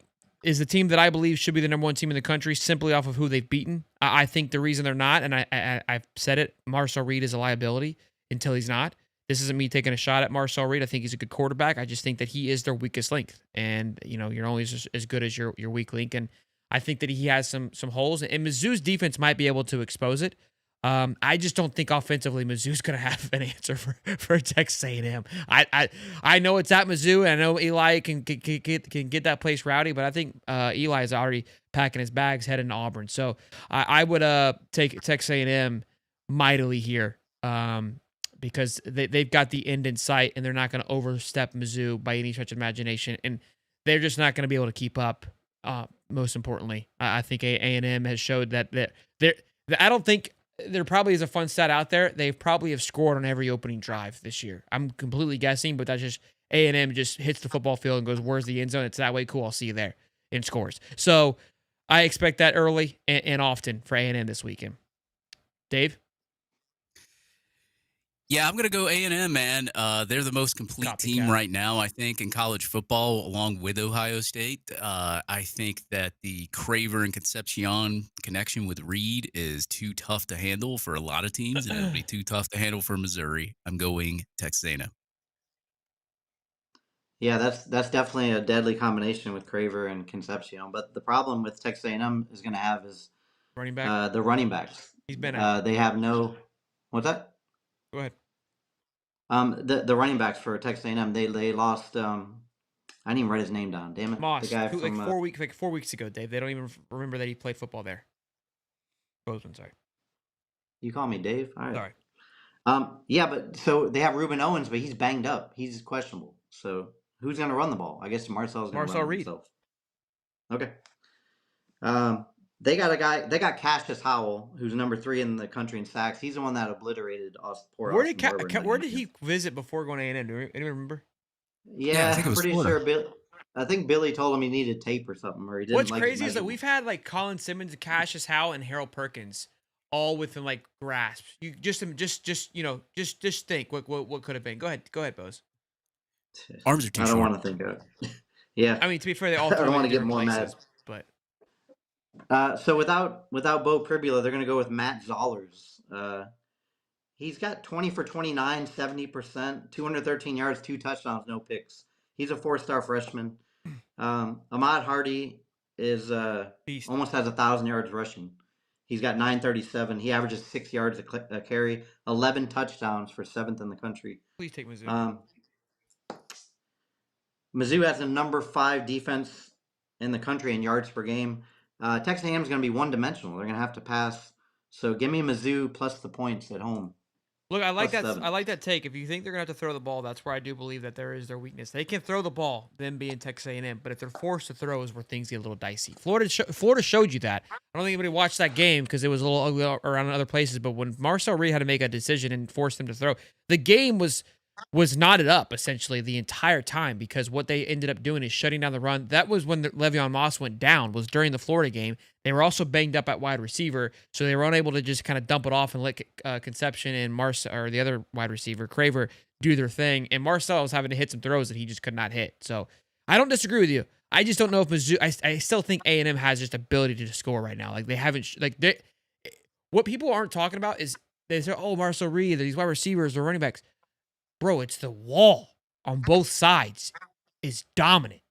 is the team that I believe should be the number 1 team in the country simply off of who they've beaten. I think the reason they're not, and I've said it, Marcel Reed is a liability until he's not. This isn't me taking a shot at Marcel Reed. I think he's a good quarterback. I just think that he is their weakest link. And, you're only as good as your weak link. And I think that he has some holes. And Mizzou's defense might be able to expose it. I just don't think offensively Mizzou's going to have an answer for Texas A&M. I know it's at Mizzou, and I know Eli can get that place rowdy, but I think Eli is already packing his bags heading to Auburn. So I would take Texas A&M mightily here because they've got the end in sight, and they're not going to overstep Mizzou by any stretch of imagination, and they're just not going to be able to keep up. Most importantly, I think A&M has showed that I don't think. There probably is a fun stat out there. They probably have scored on every opening drive this year. I'm completely guessing, but that's just A&M just hits the football field and goes, where's the end zone? It's that way. Cool. I'll see you there, and scores. So I expect that early and often for A&M this weekend. Dave? Yeah, I'm gonna go A&M, man. They're the most complete team Copycat. right now, I think, in college football, along with Ohio State. I think that the Craver and Concepcion connection with Reed is too tough to handle for a lot of teams, and it'll be too tough to handle for Missouri. I'm going Texas A&M. Yeah, that's definitely a deadly combination with Craver and Concepcion. But the problem with Texas A&M is going to have is Running back. the running backs. He's been out. They have no. What's that? Go ahead. The running backs for Texas A&M, they lost. I didn't even write his name down. Damn it, the Moss, guy like from. 4 weeks ago, Dave. They don't even remember that he played football there. Bozeman, sorry. You call me Dave. All right. Sorry. Yeah, but so they have Ruben Owens, but he's banged up. He's questionable. So who's going to run the ball? I guess Marcel's going to Marcel run it Reed. himself. Okay. They got a guy. They got Cassius Howell, who's number 3 in the country in sacks. He's the one that obliterated poor Where Austin did Barber in that where game. did he visit before going to A&M? Do anyone remember? Yeah, I Yeah, think it I'm was pretty Florida. sure. I think Billy told him he needed tape or something, or he didn't What's like his crazy is that measurements. we've had like Colin Simmons, Cassius Howell, and Harold Perkins all within like grasp. You just think what could have been. Go ahead, Bose. Arms are too I don't short. want to think of it. Yeah, I mean, to be fair, they all I throw don't want in to get different more places, mad. but So without Bo Pribula, they're going to go with Matt Zollers. He's got 20 for 29, 70%, 213 yards, 2 touchdowns, no picks. He's a 4-star freshman. Ahmad Hardy is beast. almost has 1,000 yards rushing. He's got 937. He averages 6 yards a carry, 11 touchdowns for 7th in the country. Please take Mizzou. Mizzou has a number 5 defense in the country in yards per game. Texas A&M is going to be one-dimensional. They're going to have to pass. So give me Mizzou plus the points at home. Look, I like Plus that. 7. I like that take. If you think they're gonna have to throw the ball, that's where I do believe that there is their weakness. They can throw the ball, them being Texas A&M, but if they're forced to throw, is where things get a little dicey. Florida showed you that. I don't think anybody watched that game because it was a little ugly around in other places. But when Marcel Reed had to make a decision and force them to throw, the game was knotted up essentially the entire time because what they ended up doing is shutting down the run. That was when Le'Veon Moss went down, was during the Florida game. They were also banged up at wide receiver, so they were unable to just kind of dump it off and let Conception and or the other wide receiver, Craver, do their thing. And Marcel was having to hit some throws that he just could not hit. So I don't disagree with you. I just don't know if Mizzou. I still think A&M has just ability to score right now. Like they haven't. What people aren't talking about is they say, "Oh, Marcel Reed, these wide receivers or running backs." Bro, it's the wall on both sides is dominant.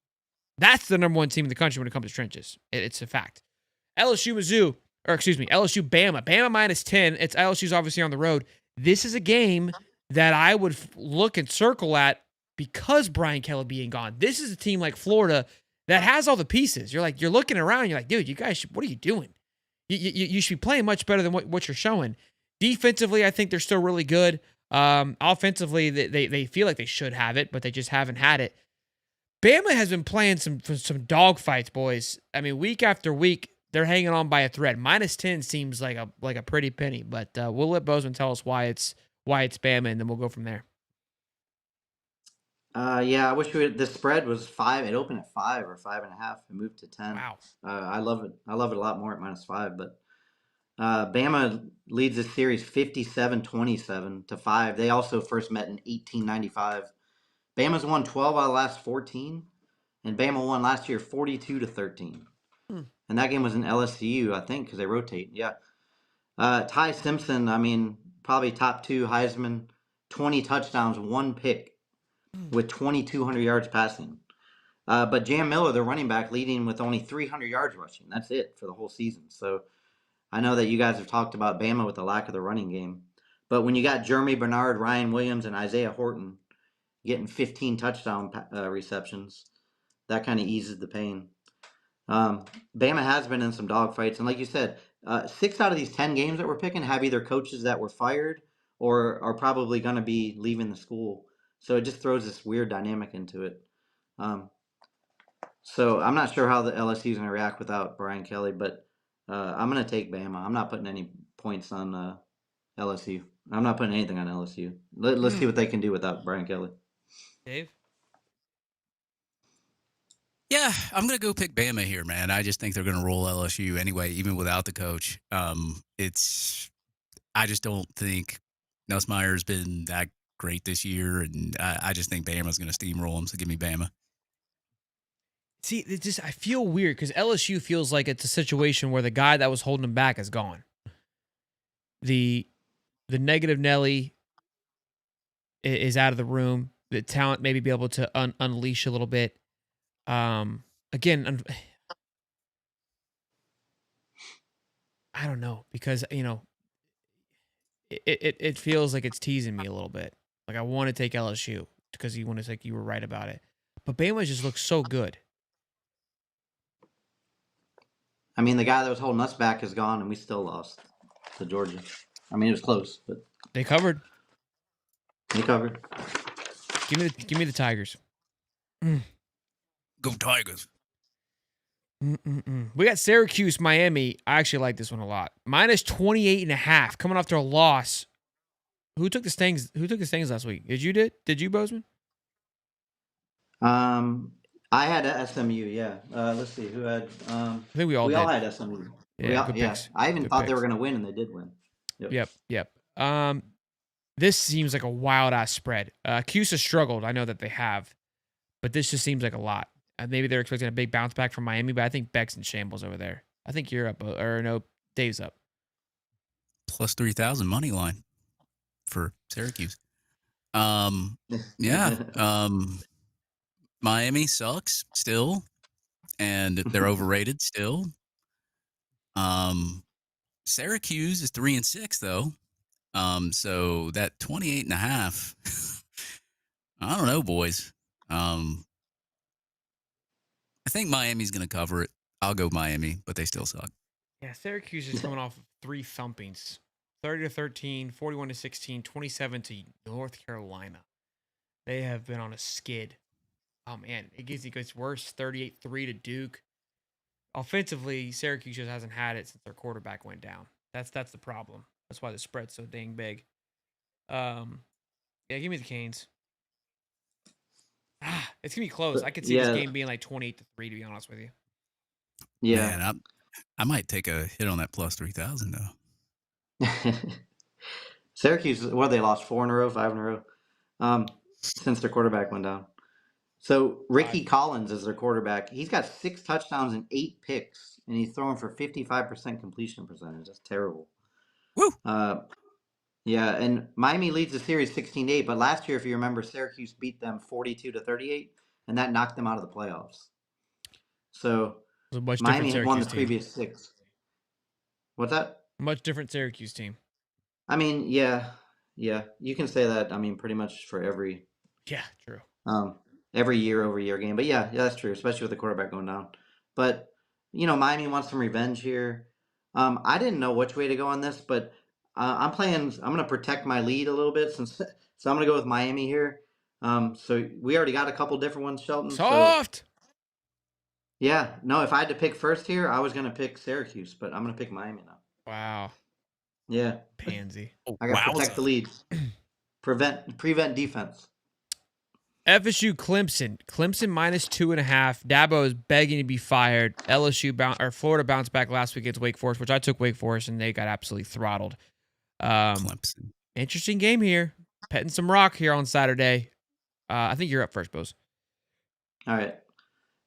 That's the number 1 team in the country when it comes to trenches. It's a fact. LSU Bama. Bama minus 10. It's LSU's obviously on the road. This is a game that I would look and circle at because Brian Kelly being gone. This is a team like Florida that has all the pieces. You're looking around. You're like, dude, you guys, what are you doing? You should be playing much better than what you're showing. Defensively, I think they're still really good. Offensively, they feel like they should have it, but they just haven't had it. Bama has been playing some dog fights, boys. I mean, week after week, they're hanging on by a thread. Minus 10 seems like a pretty penny, but we'll let Bozeman tell us why it's Bama, and then we'll go from there. Yeah, I wish the spread was 5. It opened at 5 or 5.5. It moved to 10. Wow. I love it. I love it a lot more at -5, but Bama leads the series 57-27 to 5. They also first met in 1895. Bama's won 12 out of the last 14, and Bama won last year 42-13. And that game was in LSU, I think, because they rotate. Yeah. Ty Simpson, I mean, probably top 2 Heisman, 20 touchdowns, 1 pick with 2,200 yards passing. But Jam Miller, the running back, leading with only 300 yards rushing. That's it for the whole season. So I know that you guys have talked about Bama with the lack of the running game. But when you got Jeremy Bernard, Ryan Williams, and Isaiah Horton getting 15 touchdown receptions, that kind of eases the pain. Bama has been in some dogfights. And like you said, 6 out of these 10 games that we're picking have either coaches that were fired or are probably going to be leaving the school. So it just throws this weird dynamic into it. So I'm not sure how the LSU is going to react without Brian Kelly, but I'm going to take Bama. I'm not putting any points on LSU. I'm not putting anything on LSU. Let's see what they can do without Brian Kelly. Dave? Yeah, I'm gonna go pick Bama here, man. I just think they're gonna roll LSU anyway, even without the coach. I just don't think Nussmeier's been that great this year, and I just think Bama's going to steamroll them. So give me Bama. See, it just I feel weird because LSU feels like it's a situation where the guy that was holding them back is gone. The negative Nelly is out of the room. The talent maybe be able to unleash a little bit. Again, I don't know because it feels like it's teasing me a little bit. Like I want to take LSU because you want to like you were right about it, but Bama just looks so good. I mean, the guy that was holding us back is gone, and we still lost to Georgia. I mean, it was close, but They covered. they covered. Give me the Tigers. Go Tigers. We got Syracuse, Miami. I actually like this one a lot. Minus 28.5 coming after a loss. Who took the Stings? Who took the Stings last week? Did you, Bozeman? I had a SMU. Yeah. Let's see who had. I think we all We did. all had SMU. Yeah, good Yeah. picks. I even Good thought they were picks. going to win, and they did win. Yep. This seems like a wild ass spread. CUSA struggled. I know that they have, but this just seems like a lot. Maybe they're expecting a big bounce back from Miami, but I think Beck's in shambles over there. I think you're up, or no, Dave's up. Plus 3,000 money line for Syracuse. Yeah. Miami sucks still, and they're overrated still. Syracuse is 3-6 though. So that 28.5. I don't know, boys. I think Miami's going to cover it. I'll go Miami, but they still suck. Yeah, Syracuse is coming off of 3 thumpings. 30-13, 41-16, 27 to North Carolina. They have been on a skid. Oh man, it gets worse. 38-3 to Duke. Offensively, Syracuse just hasn't had it since their quarterback went down. That's the problem. That's why the spread's so dang big. Yeah, give me the Canes. It's gonna be close. I could see this game being like 28-3, to be honest with you. Yeah. Man, I might take a hit on that plus 3,000 though. Syracuse, what they lost 4 in a row, 5 in a row, since their quarterback went down. So Ricky Collins is their quarterback. He's got 6 touchdowns and 8 picks, and he's throwing for 55% completion percentage. That's terrible. Woo! Yeah, and Miami leads the series 16-8, but last year, if you remember, Syracuse beat them 42-38, and that knocked them out of the playoffs. So Miami had won the previous 6. What's that? Much different Syracuse team. I mean, yeah, you can say that. I mean, pretty much for every true. Every year-over-year game. But yeah, that's true, especially with the quarterback going down. But Miami wants some revenge here. I didn't know which way to go on this, but I'm going to protect my lead a little bit, so I'm going to go with Miami here. So we already got a couple different ones, Shelton. Soft. So, yeah, no. If I had to pick first here, I was going to pick Syracuse, but I'm going to pick Miami now. Wow. Yeah. Pansy. I got to protect the lead. Prevent defense. FSU Clemson. Clemson minus 2.5. Dabo is begging to be fired. Florida bounced back last week against Wake Forest, which I took Wake Forest, and they got absolutely throttled. Clemson. Interesting game here. Petting some rock here on Saturday. I think you're up first, Bose. All right.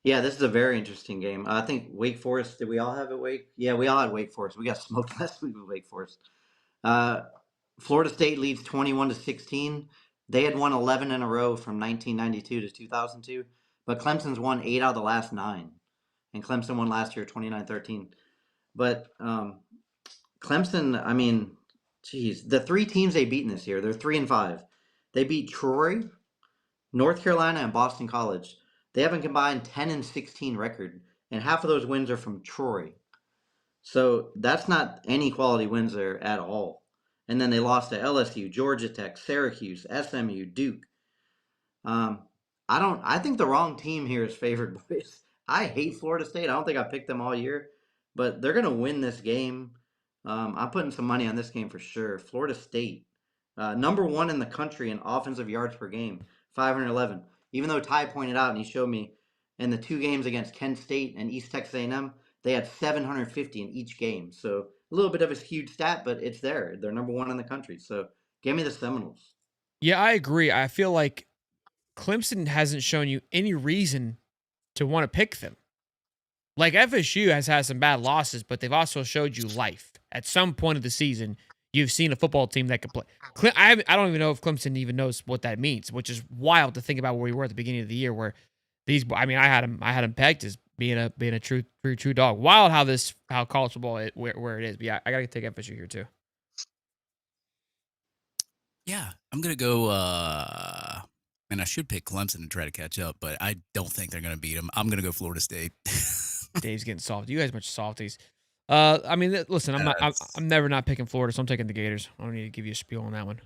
Yeah, this is a very interesting game. I think Wake Forest, did we all have it Wake? Yeah, we all had Wake Forest. We got smoked last week with Wake Forest. Florida State leads 21-16. They had won 11 in a row from 1992 to 2002, but Clemson's won 8 out of the last 9, and Clemson won last year 29-13. But Clemson, I mean, geez, the 3 teams they beaten this year, they're 3-5. They beat Troy, North Carolina, and Boston College. They have a combined 10-16 record, and half of those wins are from Troy. So that's not any quality wins there at all. And then they lost to LSU, Georgia Tech, Syracuse, SMU, Duke. I think the wrong team here is favored, boys. I hate Florida State. I don't think I picked them all year, but they're going to win this game. I'm putting some money on this game for sure. Florida State, number 1 in the country in offensive yards per game, 511. Even though Ty pointed out and he showed me in the 2 games against Kent State and East Texas A&M, they had 750 in each game. So a little bit of a skewed stat, but it's there. They're number 1 in the country. So Give me the Seminoles. Yeah, I agree. I feel like Clemson hasn't shown you any reason to want to pick them. Like FSU has had some bad losses, but they've also showed you life. At some point of the season, you've seen a football team that could play. I don't even know if Clemson even knows what that means, which is wild to think about where we were at the beginning of the year. Where these, I mean, I had them pegged as being a true dog. Wild how college football where it is. But yeah, I gotta take FSU here too. Yeah, I'm gonna go. And I should pick Clemson and try to catch up, but I don't think they're gonna beat them. I'm gonna go Florida State. Dave's getting soft. You guys are a bunch of softies. I mean, listen, I'm not. That's- I'm never not picking Florida, so I'm taking the Gators. I don't need to give you a spiel on that one.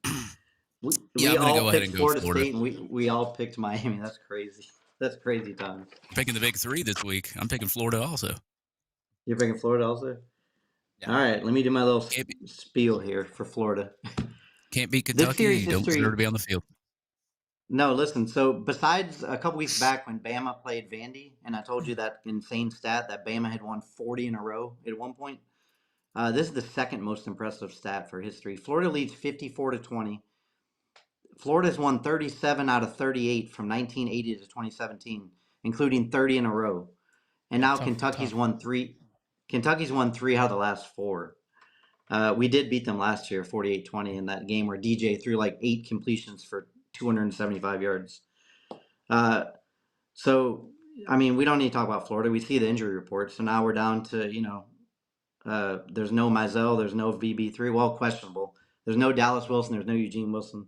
Yeah, We I'm gonna all go ahead picked and go Florida Florida. State, and we all picked Miami. That's crazy. That's crazy times. I'm picking the big three this week. I'm picking Florida also. You're picking Florida also? Yeah. All right, let me do my little Can't, be, spiel here for Florida. can't beat This Kentucky. series You don't deserve history. to be on the field. No, listen. So besides a couple weeks back when Bama played Vandy, and I told you that insane stat that Bama had won 40 in a row at one point. This is the second most impressive stat for history. Florida leads 54-20. Florida's won 37 out of 38 from 1980 to 2017, including 30 in a row. And Yeah, now tough. Kentucky's won 3. Kentucky's won 3 out of the last 4. We did beat them last year, 48-20, in that game where DJ threw like 8 completions for 275 yards. So, I mean, we don't need to talk about Florida. We see the injury report. So now we're down to, there's no Mizell, there's no VB3, well, questionable. There's no Dallas Wilson, there's no Eugene Wilson.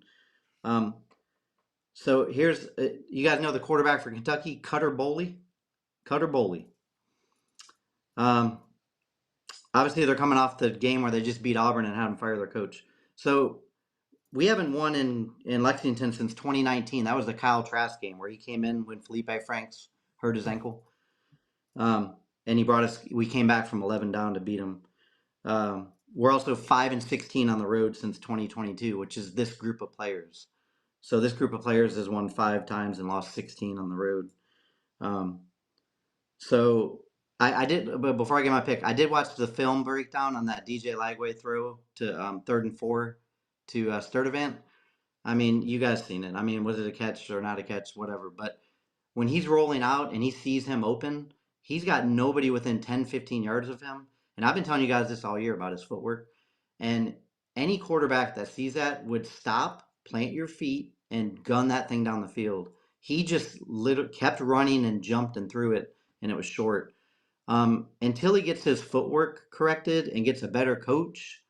So here's, you guys know the quarterback for Kentucky, Cutter Boley. Obviously, they're coming off the game where they just beat Auburn and had them fire their coach. So we haven't won in Lexington since 2019. That was the Kyle Trask game where he came in when Felipe Franks hurt his ankle. And he brought us, we came back from 11 down to beat him. We're also 5-16 on the road since 2022, which is this group of players. So this group of players has won 5 times and lost 16 on the road. So I did, but before I get my pick, I did watch the film breakdown on that DJ Lagway throw to 3rd and 4 to Sturdivant. I mean, you guys seen it. I mean, was it a catch or not a catch, whatever. But when he's rolling out and he sees him open, he's got nobody within 10, 15 yards of him. And I've been telling you guys this all year about his footwork. And any quarterback that sees that would stop, plant your feet, and gun that thing down the field. He just kept running and jumped and threw it, and it was short. Until he gets his footwork corrected and gets a better coach.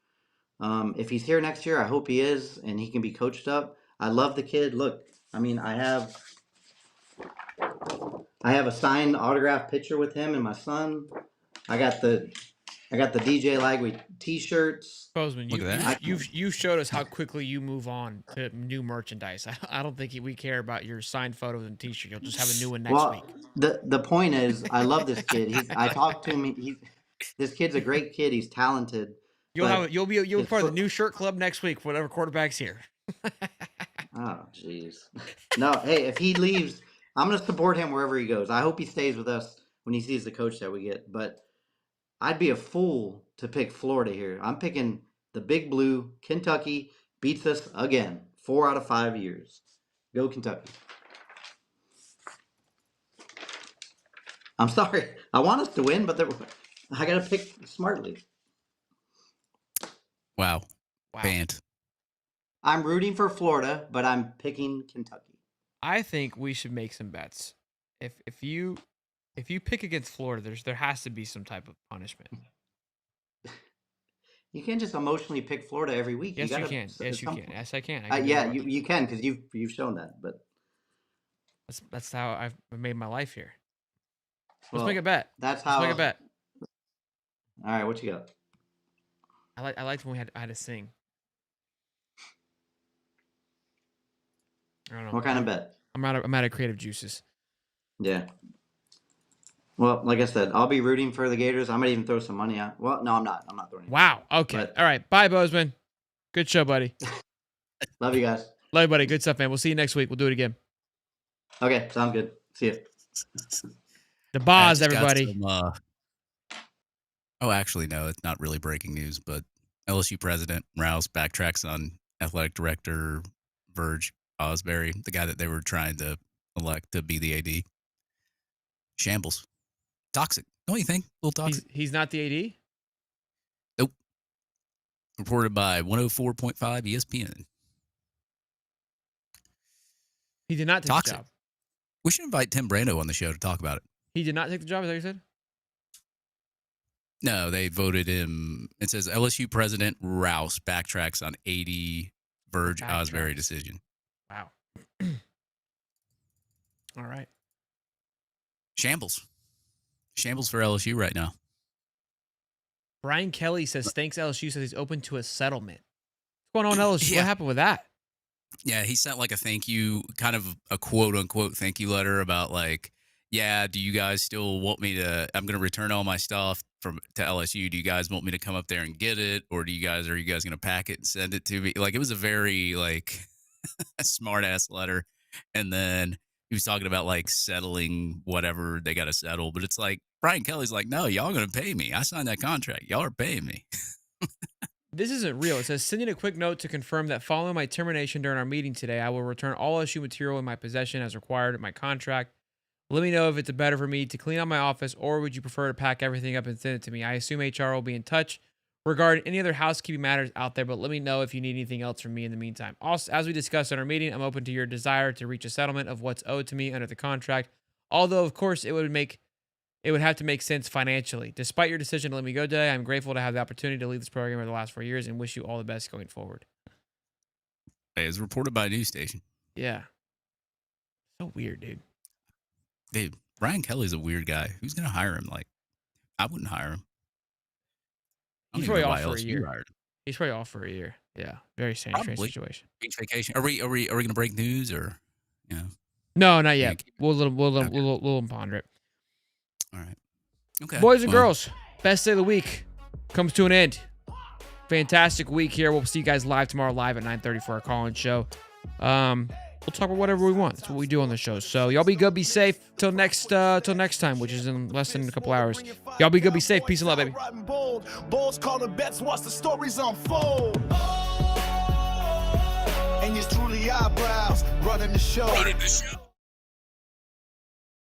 If he's here next year, I hope he is, and he can be coached up. I love the kid. Look, I mean, I have a signed autograph picture with him and my son. I got the DJ Lagway T-shirts. Bozeman, Look at that. you showed us how quickly you move on to new merchandise. I don't think we care about your signed photos and T-shirt. You'll just have a new one next week. The point is, I love this kid. I talked to him. This kid's a great kid. He's talented. You'll be part of the new shirt club next week. Whatever quarterback's here. Oh, jeez. No, hey, if he leaves, I'm going to support him wherever he goes. I hope he stays with us when he sees the coach that we get. But I'd be a fool to pick Florida here. I'm picking the Big Blue. Kentucky beats us again, 4 out of 5 years. Go Kentucky. I'm sorry. I want us to win, but I got to pick smartly. Wow. Banned. I'm rooting for Florida, but I'm picking Kentucky. I think we should make some bets. If you pick against Florida, there has to be some type of punishment. You can't just emotionally pick Florida every week. Yes, you can. Yes, you can. Yes, I can. Yeah, you can because you've shown that. But that's how I've made my life here. Let's well, make a bet. That's how. Let's make a bet. All right, what you got? I liked when I had to sing. I don't know. What kind of bet? I'm out of creative juices. Yeah. Well, like I said, I'll be rooting for the Gators. I might even throw some money out. Well, no, I'm not. I'm not throwing. Wow. Okay. But, all right. Bye, Bozeman. Good show, buddy. Love you guys. Love you, buddy. Good stuff, man. We'll see you next week. We'll do it again. Okay, sounds good. See you. The Boz, everybody. Oh, actually, no, it's not really breaking news, but LSU president Rouse backtracks on athletic director Verge Osbury, the guy that they were trying to elect to be the AD. Shambles. Toxic. Don't you think? A little toxic. He's not the AD? Nope. Reported by 104.5 ESPN. He did not take Toxic. the job. We should invite Tim Brando on the show to talk about it. He did not take the job, is that what you said? No, they voted him. It says LSU president Rouse backtracks on AD Verge Osbury decision. Wow. All right. Shambles. Shambles for LSU right now. Brian Kelly says, thanks LSU, says he's open to a settlement. What's going on, LSU? Yeah. What happened with that? Yeah, he sent like a thank you, kind of a quote unquote thank you letter about like, yeah, do you guys still want me to, I'm going to return all my stuff to LSU. Do you guys want me to come up there and get it? Or are you guys going to pack it and send it to me? Like, it was a very like smart ass letter. And then he was talking about like settling whatever they got to settle. But it's like, Brian Kelly's like, no, y'all going to pay me. I signed that contract. Y'all are paying me. This isn't real. It says, sending a quick note to confirm that following my termination during our meeting today, I will return all LSU material in my possession as required in my contract. Let me know if it's better for me to clean out my office, or would you prefer to pack everything up and send it to me? I assume HR will be in touch regarding any other housekeeping matters out there, but let me know if you need anything else from me in the meantime. Also, as we discussed in our meeting, I'm open to your desire to reach a settlement of what's owed to me under the contract. Although, of course, it would have to make sense financially. Despite your decision to let me go today, I'm grateful to have the opportunity to lead this program over the last 4 years and wish you all the best going forward. It was reported by a news station. Yeah. So weird, dude. Dude, Brian Kelly's a weird guy. Who's going to hire him? Like, I wouldn't hire him. He's probably off for a year. He's probably off for a year. Yeah. Very strange situation. Beach vacation. Are we going to break news or, you know? No, not yet. We'll let him ponder it. All right. Okay. Boys and girls, best day of the week comes to an end. Fantastic week here. We'll see you guys live tomorrow, live at 9:30 for our call-in show. We'll talk about whatever we want. That's what we do on the show. So y'all be good, be safe till next time, which is in less than a couple hours. Y'all be good, be safe. Peace and love, baby. Bulls calling bets, watch the stories unfold. And it's truly eyebrows running the show.